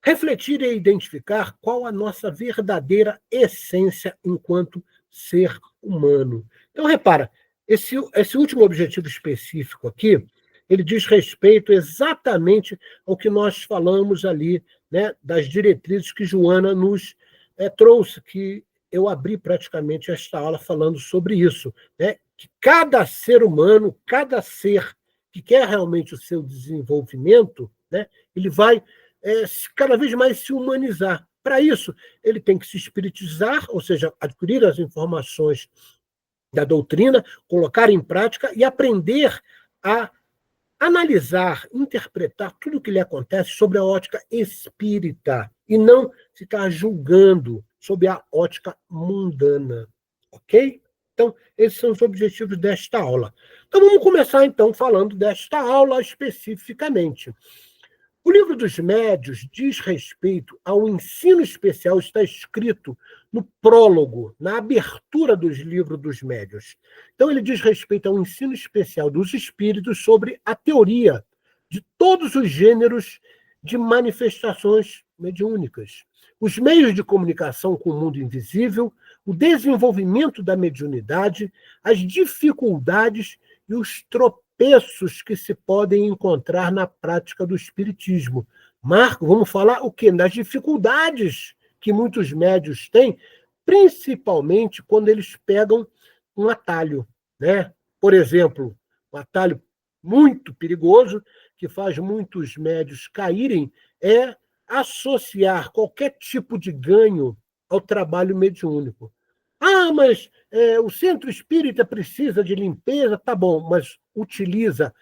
Refletir e identificar qual a nossa verdadeira essência enquanto ser humano. Então, repara, esse último objetivo específico aqui, ele diz respeito exatamente ao que nós falamos ali, né, das diretrizes que Joana nos trouxe, que eu abri praticamente esta aula falando sobre isso, né, que cada ser humano, cada ser que quer realmente o seu desenvolvimento, né, ele vai cada vez mais se humanizar. Para isso, ele tem que se espiritizar, ou seja, adquirir as informações da doutrina, colocar em prática e aprender a analisar, interpretar tudo o que lhe acontece sobre a ótica espírita e não ficar julgando sob a ótica mundana. Ok? Então, esses são os objetivos desta aula. Então, vamos começar, então, falando desta aula especificamente. O Livro dos Médiuns diz respeito ao ensino especial, está escrito no prólogo, na abertura dos Livros dos Médiuns. Então, ele diz respeito ao ensino especial dos espíritos sobre a teoria de todos os gêneros de manifestações mediúnicas, os meios de comunicação com o mundo invisível, o desenvolvimento da mediunidade, as dificuldades e os tropeços que se podem encontrar na prática do espiritismo. Marco, vamos falar o quê? Das dificuldades que muitos médiuns têm, principalmente quando eles pegam um atalho, né? Por exemplo, um atalho muito perigoso que faz muitos médiuns caírem é associar qualquer tipo de ganho ao trabalho mediúnico. Mas o centro espírita precisa de limpeza, tá bom, mas utiliza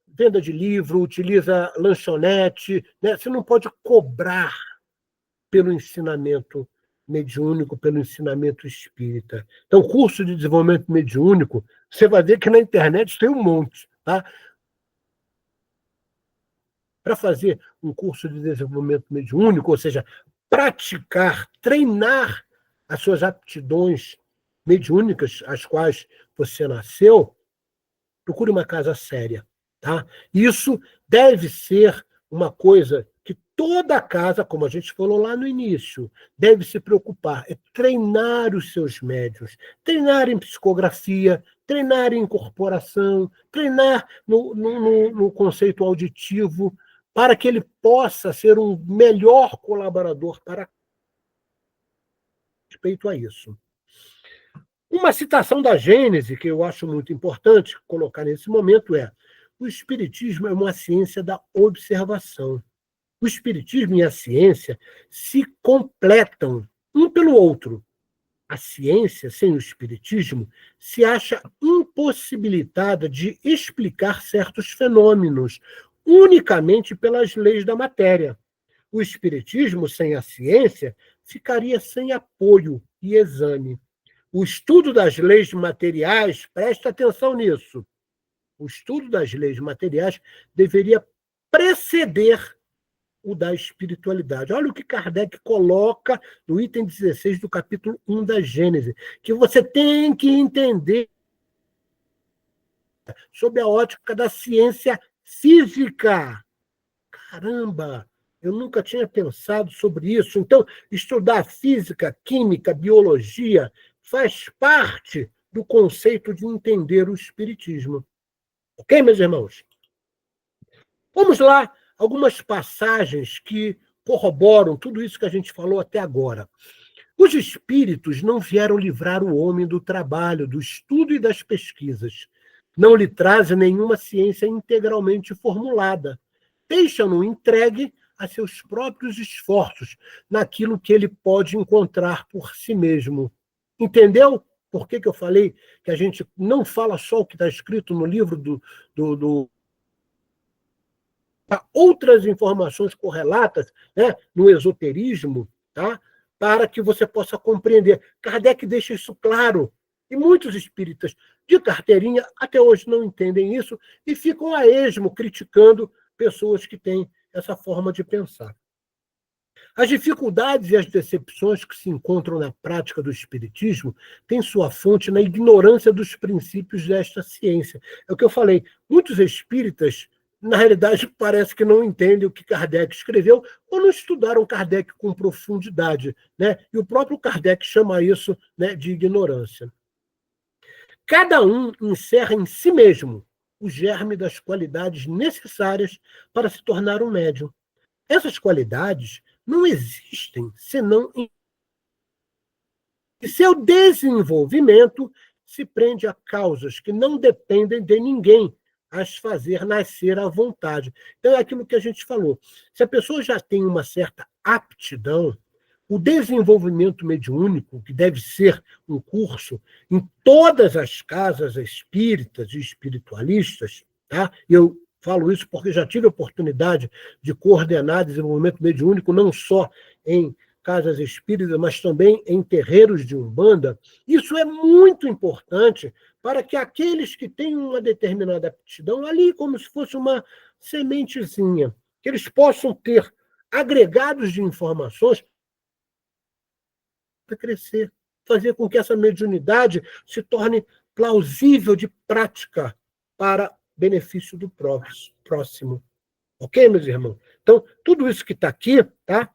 venda de livro, utiliza lanchonete, né? Você não pode cobrar pelo ensinamento mediúnico, pelo ensinamento espírita. Então, curso de desenvolvimento mediúnico, você vai ver que na internet tem um monte, tá? Para fazer um curso de desenvolvimento mediúnico, ou seja, praticar, treinar as suas aptidões mediúnicas, às quais você nasceu, procure uma casa séria. Tá? Isso deve ser uma coisa que toda casa, como a gente falou lá no início, deve se preocupar, é treinar os seus médiuns, treinar em psicografia, treinar em incorporação, treinar no conceito auditivo, para que ele possa ser um melhor colaborador para respeito a isso. Uma citação da Gênese, que eu acho muito importante colocar nesse momento, é: o Espiritismo é uma ciência da observação. O Espiritismo e a ciência se completam um pelo outro. A ciência, sem o Espiritismo, se acha impossibilitada de explicar certos fenômenos unicamente pelas leis da matéria. O Espiritismo, sem a ciência, ficaria sem apoio e exame. O estudo das leis materiais, presta atenção nisso, o estudo das leis materiais deveria preceder o da espiritualidade. Olha o que Kardec coloca no item 16 do capítulo 1 da Gênese, que você tem que entender sob a ótica da ciência física. Caramba! Eu nunca tinha pensado sobre isso. Então, estudar física, química, biologia faz parte do conceito de entender o espiritismo. Ok, meus irmãos? Vamos lá, algumas passagens que corroboram tudo isso que a gente falou até agora. Os espíritos não vieram livrar o homem do trabalho, do estudo e das pesquisas. Não lhe trazem nenhuma ciência integralmente formulada. Deixam-no entregue a seus próprios esforços, naquilo que ele pode encontrar por si mesmo. Entendeu? Por que eu falei que a gente não fala só o que está escrito no livro outras informações correlatas, né, no esoterismo, tá? Para que você possa compreender. Kardec deixa isso claro. E muitos espíritas de carteirinha até hoje não entendem isso e ficam a esmo criticando pessoas que têm essa forma de pensar. As dificuldades e as decepções que se encontram na prática do espiritismo têm sua fonte na ignorância dos princípios desta ciência. É o que eu falei. Muitos espíritas, na realidade, parece que não entendem o que Kardec escreveu ou não estudaram Kardec com profundidade, né? E o próprio Kardec chama isso, né, de ignorância. Cada um encerra em si mesmo o germe das qualidades necessárias para se tornar um médium. Essas qualidades não existem senão em seu desenvolvimento se prende a causas que não dependem de ninguém, as fazer nascer à vontade. Então, é aquilo que a gente falou. Se a pessoa já tem uma certa aptidão, o desenvolvimento mediúnico, que deve ser um curso em todas as casas espíritas e espiritualistas, tá? Eu falo isso porque já tive a oportunidade de coordenar desenvolvimento mediúnico não só em casas espíritas, mas também em terreiros de Umbanda. Isso é muito importante para que aqueles que têm uma determinada aptidão, ali como se fosse uma sementezinha, que eles possam ter agregados de informações para crescer, fazer com que essa mediunidade se torne plausível de prática para benefício do próximo. Ok, meus irmãos? Então, tudo isso que está aqui, tá?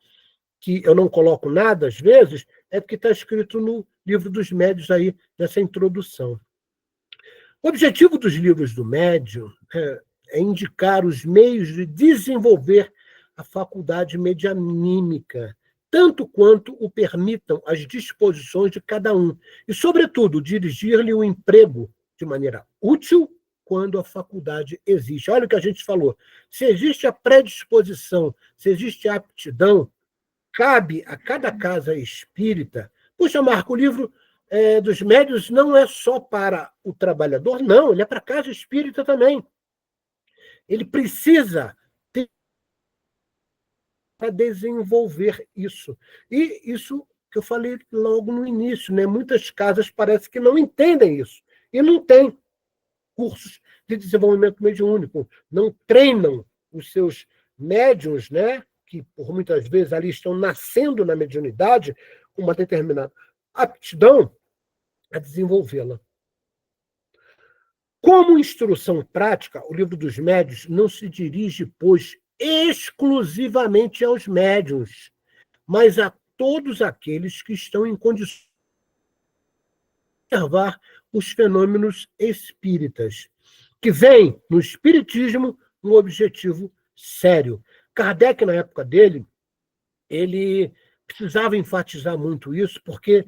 Que eu não coloco nada às vezes, é porque está escrito no livro dos médiuns aí, nessa introdução. O objetivo dos livros do médium é indicar os meios de desenvolver a faculdade medianímica, tanto quanto o permitam as disposições de cada um, e, sobretudo, dirigir-lhe o emprego de maneira útil quando a faculdade existe. Olha o que a gente falou. Se existe a predisposição, se existe a aptidão, cabe a cada casa espírita. Puxa, Marco, o livro dos médiuns não é só para o trabalhador, não, ele é para a casa espírita também. Ele precisa ter para desenvolver isso. E isso que eu falei logo no início, né? Muitas casas parece que não entendem isso. E não tem cursos de desenvolvimento mediúnico, não treinam os seus médiuns, né? Que por muitas vezes ali estão nascendo na mediunidade, com uma determinada aptidão a desenvolvê-la. Como instrução prática, o livro dos médiuns não se dirige, pois, exclusivamente aos médiuns, mas a todos aqueles que estão em condições observar os fenômenos espíritas, que vem no espiritismo um objetivo sério. Kardec, na época dele, ele precisava enfatizar muito isso, porque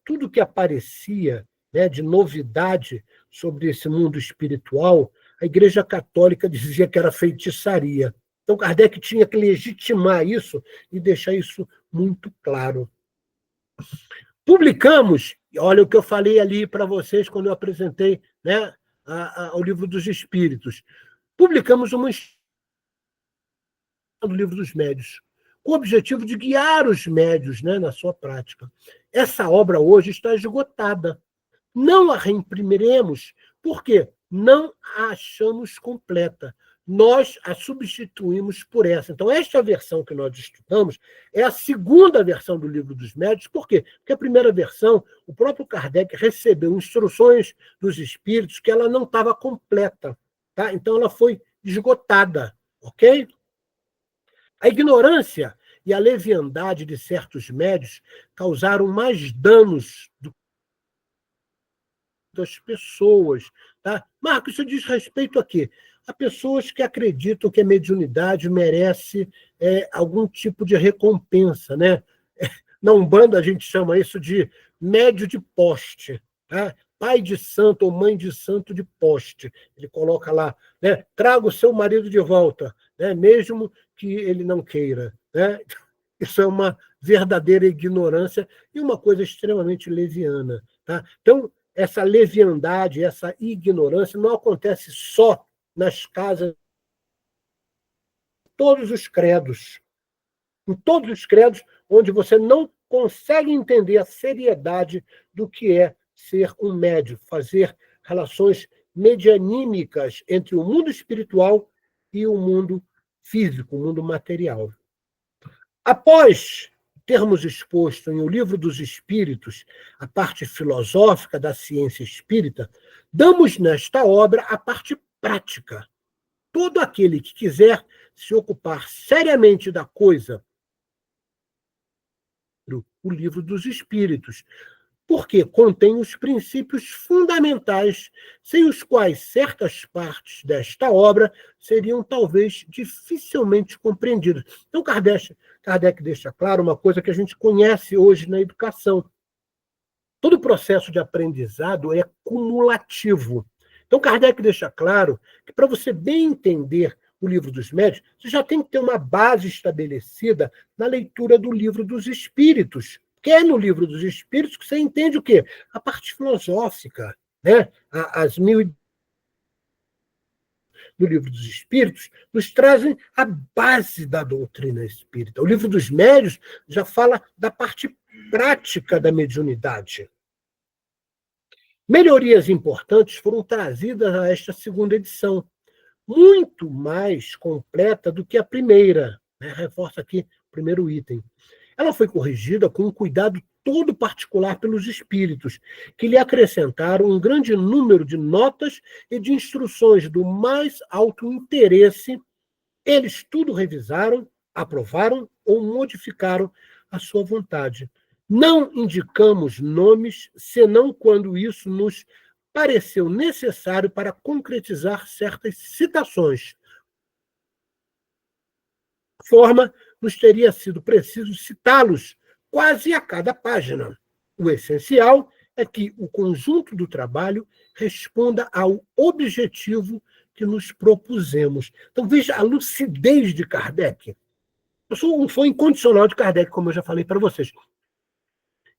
tudo que aparecia, né, de novidade sobre esse mundo espiritual, a Igreja Católica dizia que era feitiçaria. Então, Kardec tinha que legitimar isso e deixar isso muito claro. Publicamos, olha o que eu falei ali para vocês quando eu apresentei, né, o Livro dos Espíritos. Publicamos uma do Livro dos Médios, com o objetivo de guiar os médios, né, na sua prática. Essa obra hoje está esgotada. Não a reimprimiremos, porque não a achamos completa. Nós a substituímos por essa. Então, esta versão que nós estudamos é a segunda versão do Livro dos Médios. Por quê? Porque a primeira versão, o próprio Kardec recebeu instruções dos espíritos que ela não estava completa. Tá? Então, ela foi esgotada. Ok? A ignorância e a leviandade de certos médios causaram mais danos das pessoas. Tá? Marcos, isso diz respeito a quê? A pessoas que acreditam que a mediunidade merece algum tipo de recompensa. Né? Na Umbanda, a gente chama isso de médio de poste. Tá? Pai de santo ou mãe de santo de poste. Ele coloca lá, né? Traga o seu marido de volta, né? Mesmo que ele não queira. Né? Isso é uma verdadeira ignorância e uma coisa extremamente leviana. Tá? Então, essa leviandade, essa ignorância não acontece só nas casas de todos os credos. Em todos os credos onde você não consegue entender a seriedade do que é ser um médium, fazer relações medianímicas entre o mundo espiritual e o mundo físico, o mundo material. Após termos exposto em O Livro dos Espíritos a parte filosófica da ciência espírita, damos nesta obra a parte prática. Todo aquele que quiser se ocupar seriamente da coisa, o Livro dos Espíritos, porque contém os princípios fundamentais, sem os quais certas partes desta obra seriam talvez dificilmente compreendidas. Então, Kardec deixa claro uma coisa que a gente conhece hoje na educação. Todo processo de aprendizado é cumulativo. Então, Kardec deixa claro que, para você bem entender o Livro dos Médios, você já tem que ter uma base estabelecida na leitura do Livro dos Espíritos, que é no Livro dos Espíritos que você entende o quê? A parte filosófica, né? As do Livro dos Espíritos nos trazem a base da doutrina espírita. O Livro dos Médios já fala da parte prática da mediunidade. Melhorias importantes foram trazidas a esta segunda edição, muito mais completa do que a primeira. Né? Reforço aqui o primeiro item. Ela foi corrigida com um cuidado todo particular pelos espíritos, que lhe acrescentaram um grande número de notas e de instruções do mais alto interesse. Eles tudo revisaram, aprovaram ou modificaram à sua vontade. Não indicamos nomes, senão quando isso nos pareceu necessário para concretizar certas citações. De forma, nos teria sido preciso citá-los quase a cada página. O essencial é que o conjunto do trabalho responda ao objetivo que nos propusemos. Então, veja a lucidez de Kardec. Eu sou um fã incondicional de Kardec, como eu já falei para vocês.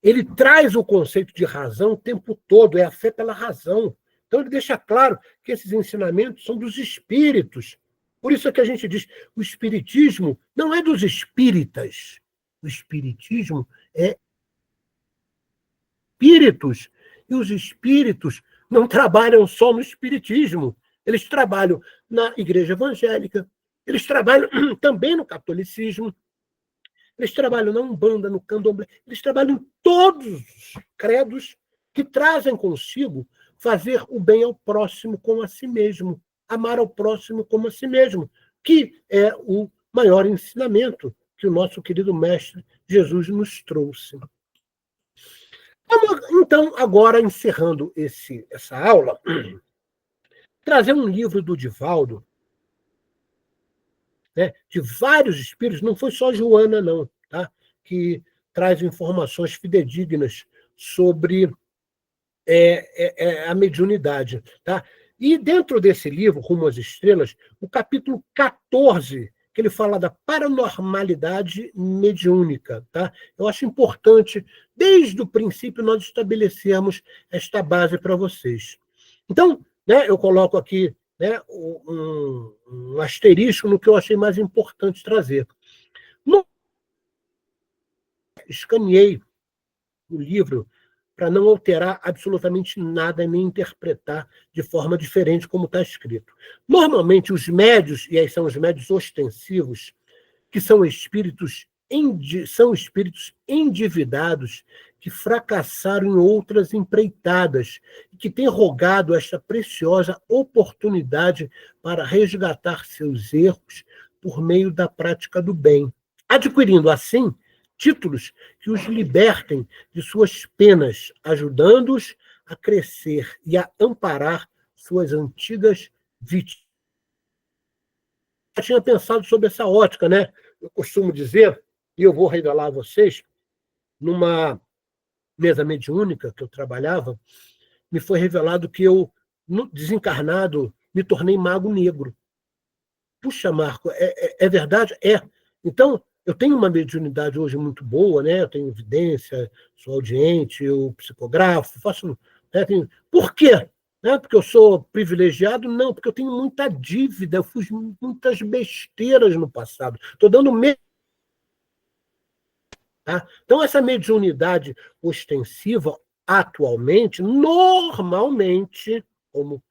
Ele traz o conceito de razão o tempo todo, é a fé pela razão. Então, ele deixa claro que esses ensinamentos são dos espíritos. Por isso é que a gente diz, o espiritismo não é dos espíritas. O espiritismo é espíritos. E os espíritos não trabalham só no espiritismo. Eles trabalham na igreja evangélica, eles trabalham também no catolicismo, eles trabalham na Umbanda, no Candomblé, eles trabalham em todos os credos que trazem consigo fazer o bem ao próximo como a si mesmo, amar ao próximo como a si mesmo, que é o maior ensinamento que o nosso querido mestre Jesus nos trouxe. Vamos, então, agora, encerrando essa aula, trazer um livro do Divaldo, né, de vários espíritos, não foi só Joana, não, tá? Que traz informações fidedignas sobre a mediunidade. Tá? E dentro desse livro, Rumo às Estrelas, o capítulo 14, que ele fala da paranormalidade mediúnica. Tá? Eu acho importante, desde o princípio, nós estabelecermos esta base para vocês. Então, né, eu coloco aqui, né, um asterisco no que eu achei mais importante trazer. Escaneei o livro para não alterar absolutamente nada nem interpretar de forma diferente como está escrito. Normalmente, os médios, e aí são os médios ostensivos, que são espíritos endividados que fracassaram em outras empreitadas e que têm rogado esta preciosa oportunidade para resgatar seus erros por meio da prática do bem, adquirindo assim títulos que os libertem de suas penas, ajudando-os a crescer e a amparar suas antigas vítimas. Eu tinha pensado sobre essa ótica, né? Eu costumo dizer, e eu vou revelar a vocês, numa mesa mediúnica que eu trabalhava, me foi revelado que eu, desencarnado, me tornei mago negro. Puxa, Marco, é verdade? É. Então, eu tenho uma mediunidade hoje muito boa, né? Eu tenho evidência, sou audiente, eu psicografo, faço. Né? Por quê? Né? Porque eu sou privilegiado? Não, porque eu tenho muita dívida, eu fiz muitas besteiras no passado. Estou dando medo. Tá? Então, essa mediunidade ostensiva, atualmente, normalmente, como,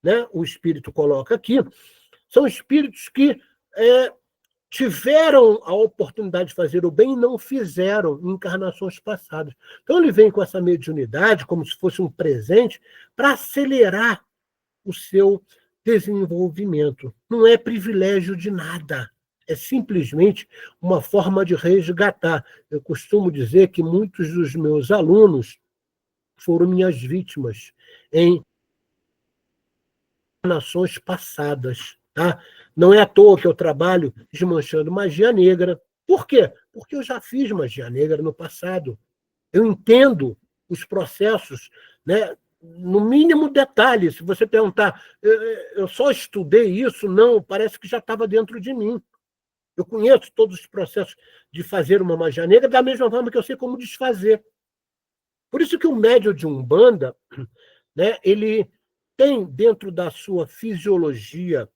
né, o espírito coloca aqui, são espíritos que tiveram a oportunidade de fazer o bem e não fizeram em encarnações passadas. Então, ele vem com essa mediunidade, como se fosse um presente, para acelerar o seu desenvolvimento. Não é privilégio de nada. É simplesmente uma forma de resgatar. Eu costumo dizer que muitos dos meus alunos foram minhas vítimas em encarnações passadas. Tá? Não é à toa que eu trabalho desmanchando magia negra. Por quê? Porque eu já fiz magia negra no passado. Eu entendo os processos, né? No mínimo detalhe. Se você perguntar, eu só estudei isso, não, parece que já estava dentro de mim. Eu conheço todos os processos de fazer uma magia negra da mesma forma que eu sei como desfazer. Por isso que o médium de Umbanda, né, ele tem dentro da sua fisiologia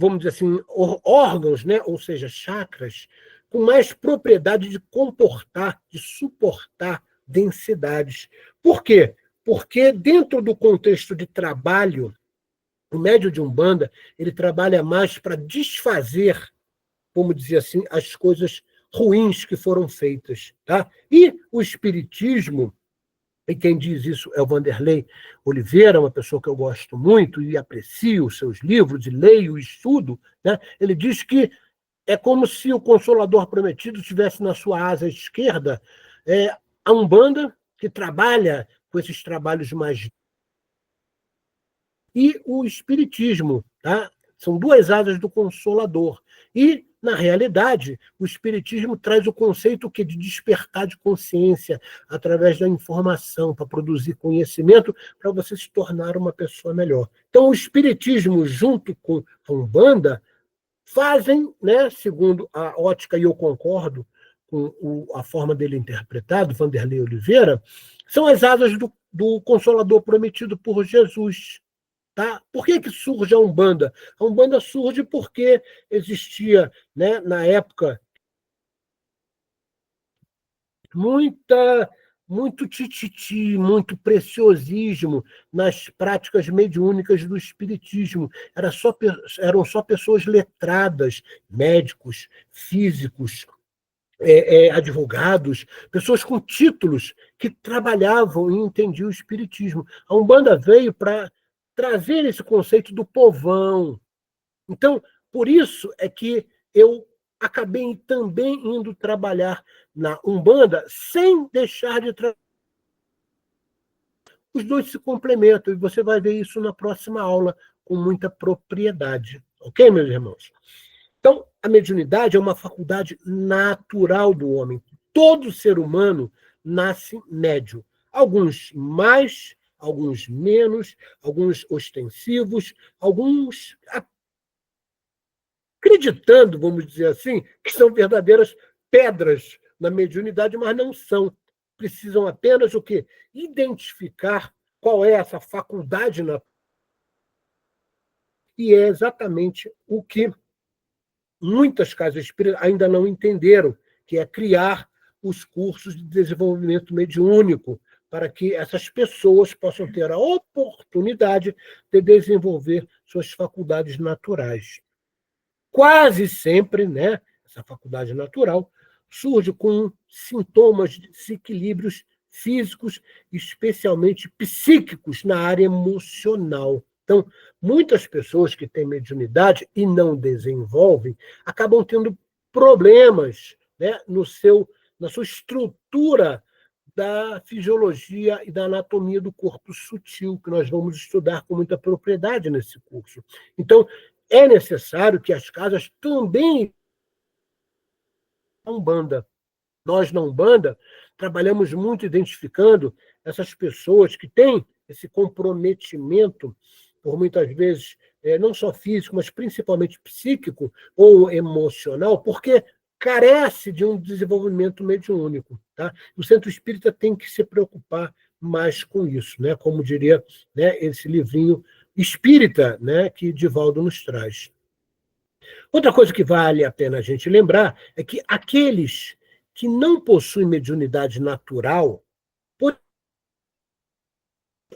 vamos dizer assim, órgãos, né, ou seja, chakras, com mais propriedade de comportar, de suportar densidades. Por quê? Porque dentro do contexto de trabalho, o médium de Umbanda, ele trabalha mais para desfazer, vamos dizer assim, as coisas ruins que foram feitas. Tá? E o espiritismo, e quem diz isso é o Vanderlei Oliveira, uma pessoa que eu gosto muito e aprecio os seus livros, e leio e estudo, né? Ele diz que é como se o Consolador Prometido tivesse na sua asa esquerda a Umbanda, que trabalha com esses trabalhos mais... e o Espiritismo, tá? São duas asas do Consolador. E, na realidade, o Espiritismo traz o conceito de despertar de consciência através da informação, para produzir conhecimento, para você se tornar uma pessoa melhor. Então, o Espiritismo, junto com a Umbanda, fazem, né, segundo a ótica, e eu concordo com a forma dele interpretado, Vanderlei Oliveira, são as asas do Consolador prometido por Jesus. Tá? Por que surge a Umbanda? A Umbanda surge porque existia, né, na época, muito tititi, muito preciosismo nas práticas mediúnicas do espiritismo. Eram só pessoas letradas, médicos, físicos, advogados, pessoas com títulos que trabalhavam e entendiam o espiritismo. A Umbanda veio para trazer esse conceito do povão. Então, por isso é que eu acabei também indo trabalhar na Umbanda sem deixar de trabalhar. Os dois se complementam, e você vai ver isso na próxima aula com muita propriedade. Ok, meus irmãos? Então, a mediunidade é uma faculdade natural do homem. Todo ser humano nasce médium. Alguns mais, alguns menos, alguns ostensivos, alguns acreditando, vamos dizer assim, que são verdadeiras pedras na mediunidade, mas não são. Precisam apenas o quê? Identificar qual é essa faculdade natural. E é exatamente o que muitas casas espíritas ainda não entenderam, que é criar os cursos de desenvolvimento mediúnico, para que essas pessoas possam ter a oportunidade de desenvolver suas faculdades naturais. Quase sempre, né, essa faculdade natural surge com sintomas de desequilíbrios físicos, especialmente psíquicos, na área emocional. Então, muitas pessoas que têm mediunidade e não desenvolvem acabam tendo problemas, né, na sua estrutura da fisiologia e da anatomia do corpo sutil, que nós vamos estudar com muita propriedade nesse curso. Então, é necessário que as casas também Umbanda. Nós, na Umbanda, trabalhamos muito identificando essas pessoas que têm esse comprometimento, por muitas vezes, não só físico, mas principalmente psíquico ou emocional, porque carece de um desenvolvimento mediúnico. Tá? O centro espírita tem que se preocupar mais com isso, né? Como diria, né, esse livrinho espírita, né, que Divaldo nos traz. Outra coisa que vale a pena a gente lembrar é que aqueles que não possuem mediunidade natural,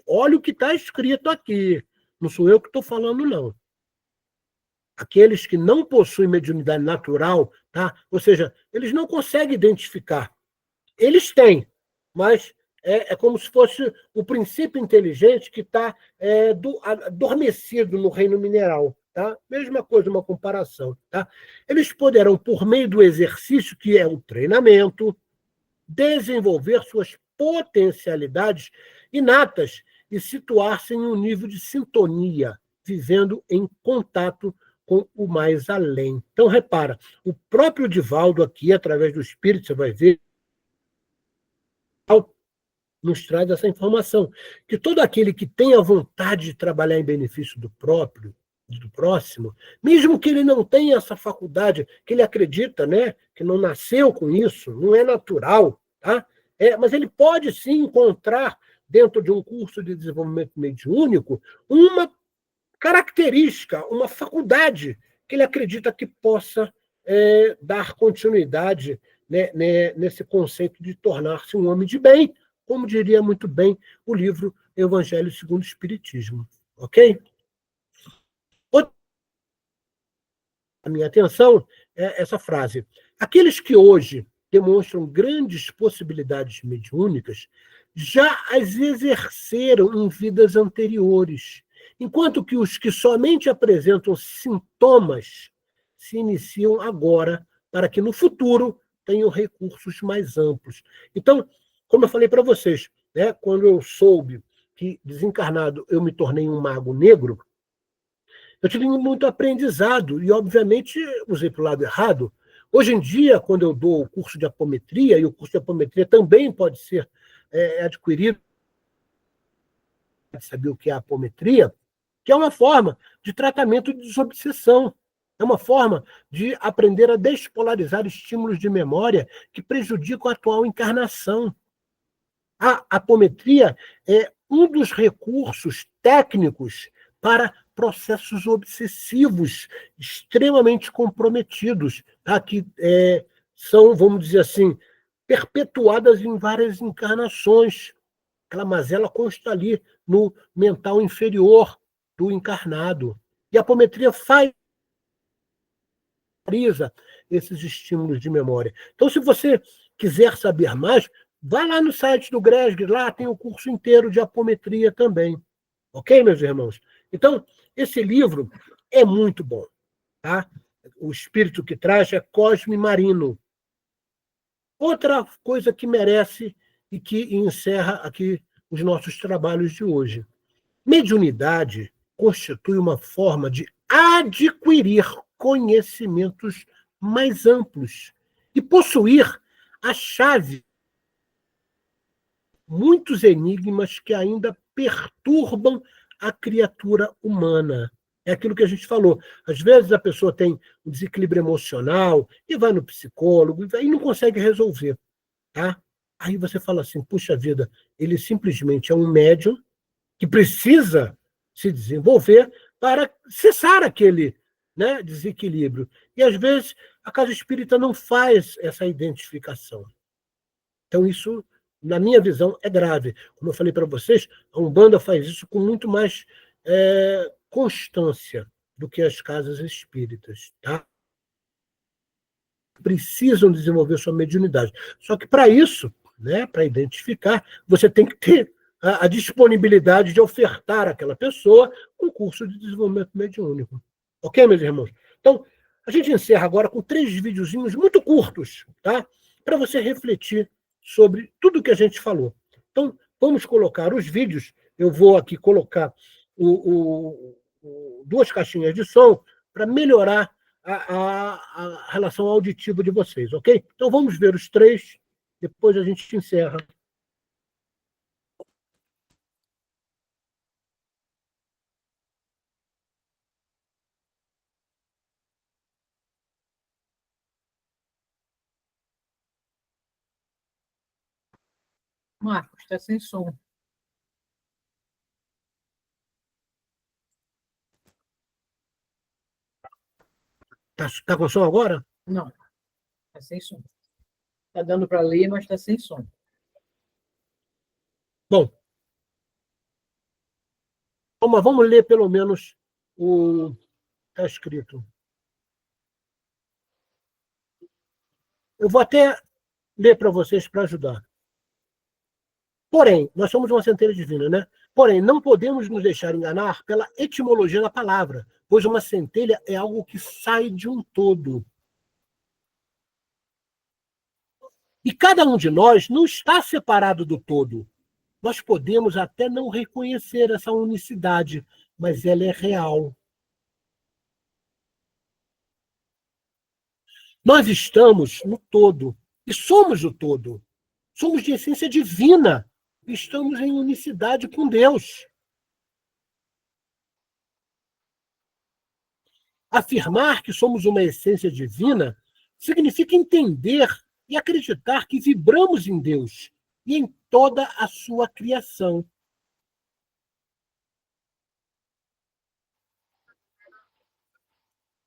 olha o que está escrito aqui, não sou eu que estou falando, não. Aqueles que não possuem mediunidade natural, tá? Ou seja, eles não conseguem identificar. Eles têm, mas é como se fosse o princípio inteligente que está adormecido no reino mineral. Tá? Mesma coisa, uma comparação. Tá? Eles poderão, por meio do exercício, que é o treinamento, desenvolver suas potencialidades inatas e situar-se em um nível de sintonia, vivendo em contato com o mais além. Então, repara, o próprio Divaldo aqui, através do Espírito, você vai ver, nos traz essa informação, que todo aquele que tem a vontade de trabalhar em benefício do próximo, mesmo que ele não tenha essa faculdade, que ele acredita, né, que não nasceu com isso, não é natural, tá? Mas ele pode sim encontrar, dentro de um curso de desenvolvimento mediúnico, uma característica, uma faculdade que ele acredita que possa dar continuidade, né, nesse conceito de tornar-se um homem de bem, como diria muito bem o livro Evangelho segundo o Espiritismo. Ok? A minha atenção é essa frase. Aqueles que hoje demonstram grandes possibilidades mediúnicas já as exerceram em vidas anteriores, enquanto que os que somente apresentam sintomas se iniciam agora para que no futuro tenham recursos mais amplos. Então, como eu falei para vocês, né, quando eu soube que desencarnado eu me tornei um mago negro, eu tive muito aprendizado e, obviamente, usei para o lado errado. Hoje em dia, quando eu dou o curso de apometria, e o curso de apometria também pode ser adquirido, saber o que é apometria, que é uma forma de tratamento de desobsessão. É uma forma de aprender a despolarizar estímulos de memória que prejudicam a atual encarnação. A apometria é um dos recursos técnicos para processos obsessivos extremamente comprometidos, tá? Que são, vamos dizer assim, perpetuadas em várias encarnações. Aquela mazela consta ali no mental inferior do encarnado. E a apometria faz esses estímulos de memória. Então, se você quiser saber mais, vai lá no site do GRESG, lá tem o curso inteiro de apometria também. Ok, meus irmãos? Então, esse livro é muito bom. Tá? o espírito que traz é Cosme Marino. Outra coisa que merece e que encerra aqui os nossos trabalhos de hoje. Mediunidade constitui uma forma de adquirir conhecimentos mais amplos e possuir a chave muitos enigmas que ainda perturbam a criatura humana. É aquilo que a gente falou. Às vezes a pessoa tem um desequilíbrio emocional e vai no psicólogo e não consegue resolver. Tá? Aí você fala assim, puxa vida, ele simplesmente é um médium que precisa se desenvolver para cessar aquele, né, desequilíbrio. E, às vezes, a casa espírita não faz essa identificação. Então, isso, na minha visão, é grave. Como eu falei para vocês, a Umbanda faz isso com muito mais constância do que as casas espíritas. Tá? Precisam desenvolver sua mediunidade. Só que, para isso, né, para identificar, você tem que ter a disponibilidade de ofertar àquela pessoa um curso de desenvolvimento mediúnico. Ok, meus irmãos? Então, a gente encerra agora com 3 videozinhos muito curtos, tá? Para você refletir sobre tudo que a gente falou. Então, vamos colocar os vídeos. Eu vou aqui colocar 2 caixinhas de som para melhorar a relação auditiva de vocês, ok? Então, vamos ver os 3, depois a gente encerra. Marcos, está sem som. Tá com som agora? Não, está sem som. Está dando para ler, mas está sem som. Bom, vamos ler pelo menos o que está escrito. Eu vou até ler para vocês para ajudar. Porém, nós somos uma centelha divina, né? Porém, não podemos nos deixar enganar pela etimologia da palavra, pois uma centelha é algo que sai de um todo. E cada um de nós não está separado do todo. Nós podemos até não reconhecer essa unicidade, mas ela é real. Nós estamos no todo e somos o todo. Somos de essência divina. Estamos em unicidade com Deus. Afirmar que somos uma essência divina significa entender e acreditar que vibramos em Deus e em toda a sua criação.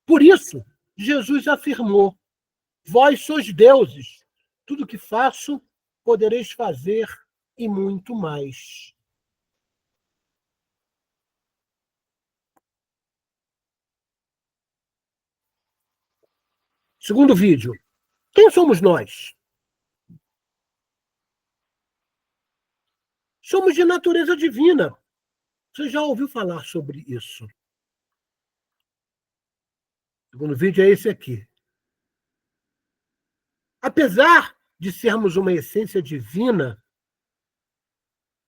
Por isso, Jesus afirmou: vós sois deuses, tudo que faço, podereis fazer e muito mais. Segundo vídeo. Quem somos nós? Somos de natureza divina. Você já ouviu falar sobre isso? O segundo vídeo é esse aqui. Apesar de sermos uma essência divina,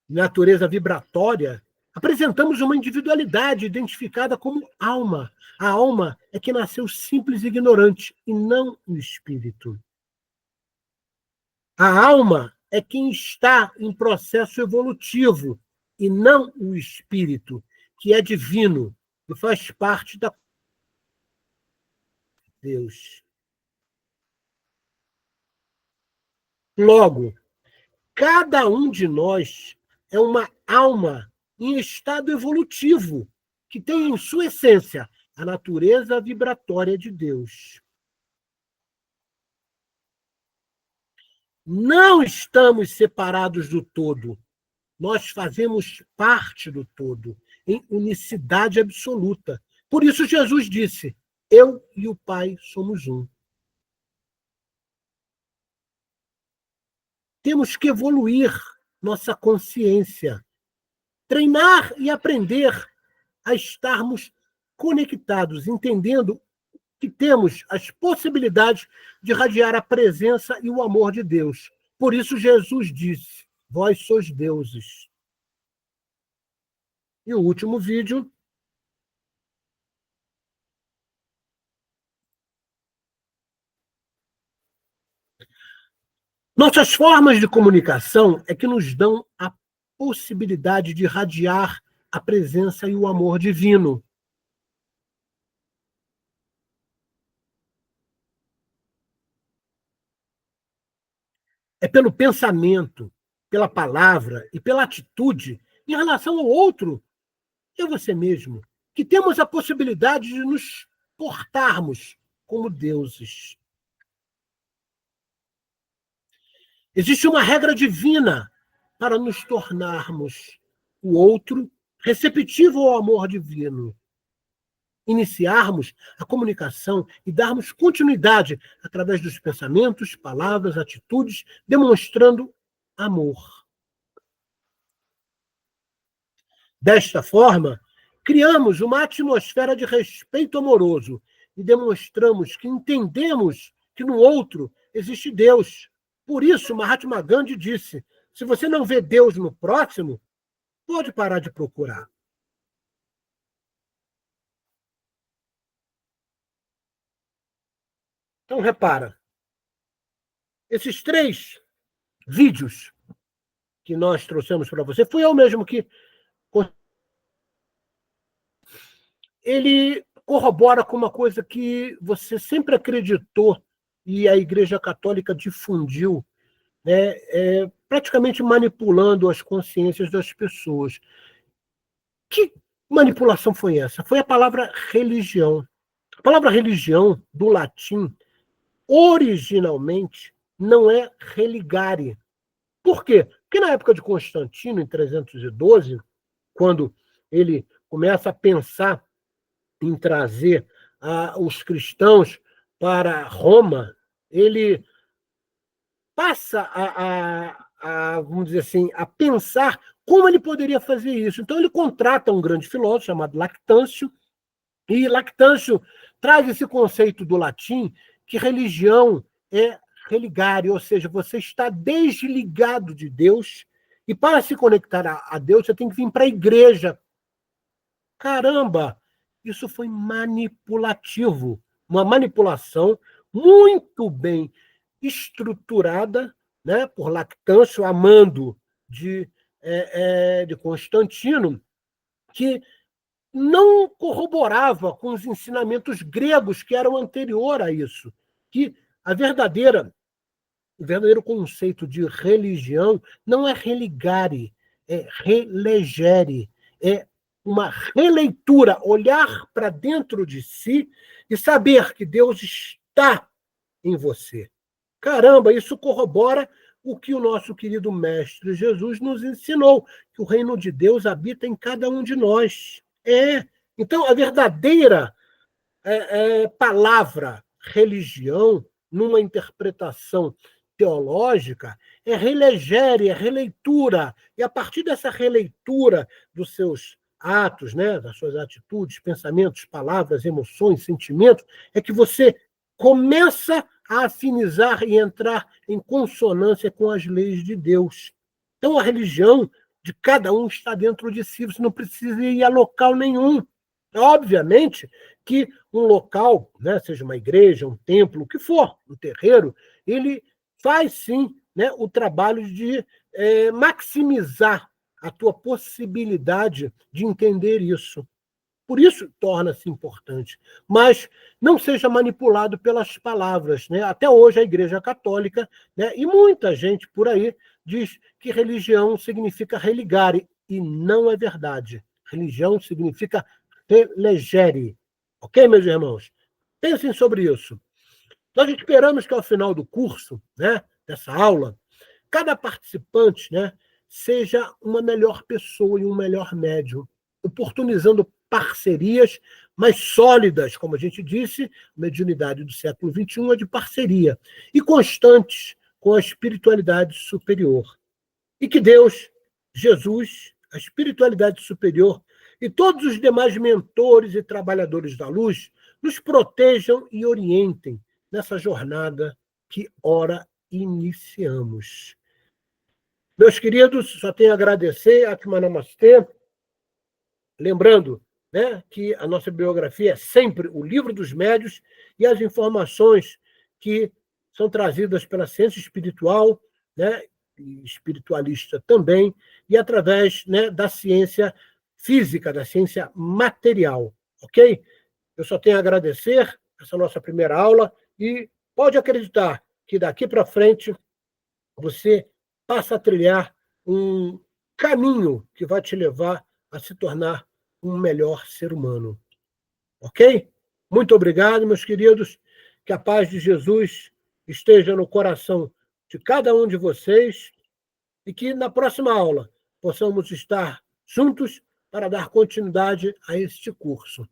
natureza vibratória, apresentamos uma individualidade identificada como alma. A alma é que nasceu simples e ignorante, e não o espírito. A alma é quem está em processo evolutivo, e não o espírito, que é divino e faz parte da Deus. Logo, cada um de nós é uma alma em estado evolutivo, que tem em sua essência a natureza vibratória de Deus. Não estamos separados do todo. Nós fazemos parte do todo, em unicidade absoluta. Por isso Jesus disse: eu e o Pai somos um. Temos que evoluir nossa consciência, treinar e aprender a estarmos conectados, entendendo que temos as possibilidades de irradiar a presença e o amor de Deus. Por isso Jesus disse, vós sois deuses. E o último vídeo. Nossas formas de comunicação é que nos dão a possibilidade de irradiar a presença e o amor divino. É pelo pensamento, pela palavra e pela atitude em relação ao outro e a você mesmo, que temos a possibilidade de nos portarmos como deuses. Existe uma regra divina para nos tornarmos o outro receptivo ao amor divino. Iniciarmos a comunicação e darmos continuidade através dos pensamentos, palavras, atitudes, demonstrando amor. Desta forma, criamos uma atmosfera de respeito amoroso e demonstramos que entendemos que no outro existe Deus. Por isso, Mahatma Gandhi disse, se você não vê Deus no próximo, pode parar de procurar. Então, repara, esses 3 vídeos que nós trouxemos para você, fui eu mesmo que... Ele corrobora com uma coisa que você sempre acreditou e a Igreja Católica difundiu, né, praticamente manipulando as consciências das pessoas. Que manipulação foi essa? Foi a palavra religião. A palavra religião, do latim, originalmente, não é religare. Por quê? Porque na época de Constantino, em 312, quando ele começa a pensar em trazer os cristãos para Roma, ele passa vamos dizer assim, a pensar como ele poderia fazer isso. Então ele contrata um grande filósofo chamado Lactâncio, e Lactâncio traz esse conceito do latim que religião é religare, ou seja, você está desligado de Deus, e para se conectar a Deus, você tem que vir para a igreja. Caramba! Isso foi manipulativo, uma manipulação muito bem estruturada, né, por Lactâncio, amando de Constantino, que não corroborava com os ensinamentos gregos que eram anterior a isso, que o verdadeiro conceito de religião não é religare, é relegere, é uma releitura, olhar para dentro de si e saber que Deus está em você. Caramba, isso corrobora o que o nosso querido Mestre Jesus nos ensinou, que o reino de Deus habita em cada um de nós. Então, a verdadeira palavra religião, numa interpretação teológica, é relegere, é releitura. E a partir dessa releitura dos seus atos, né, das suas atitudes, pensamentos, palavras, emoções, sentimentos, é que você começa a afinizar e entrar em consonância com as leis de Deus. Então, a religião de cada um está dentro de si, você não precisa ir a local nenhum. Obviamente que um local, né, seja uma igreja, um templo, o que for, um terreiro, ele faz sim, né, o trabalho de maximizar a tua possibilidade de entender isso. Por isso torna-se importante. Mas não seja manipulado pelas palavras, né? Até hoje a Igreja Católica, né, e muita gente por aí diz que religião significa religare, e não é verdade. Religião significa relegere. Ok, meus irmãos? Pensem sobre isso. Nós esperamos que ao final do curso, né, dessa aula, cada participante, né, seja uma melhor pessoa e um melhor médium, oportunizando parcerias mais sólidas, como a gente disse, a mediunidade do século XXI é de parceria, e constantes com a espiritualidade superior. E que Deus, Jesus, a espiritualidade superior e todos os demais mentores e trabalhadores da luz nos protejam e orientem nessa jornada que ora iniciamos. Meus queridos, só tenho a agradecer, Atma Namastê. Lembrando, né, que a nossa biografia é sempre o Livro dos Médiuns e as informações que são trazidas pela ciência espiritual, né, e espiritualista também, e através, né, da ciência física, da ciência material, ok? Eu só tenho a agradecer essa nossa primeira aula e pode acreditar que daqui para frente você passa a trilhar um caminho que vai te levar a se tornar um melhor ser humano. Ok? Muito obrigado, meus queridos. Que a paz de Jesus esteja no coração de cada um de vocês e que na próxima aula possamos estar juntos para dar continuidade a este curso.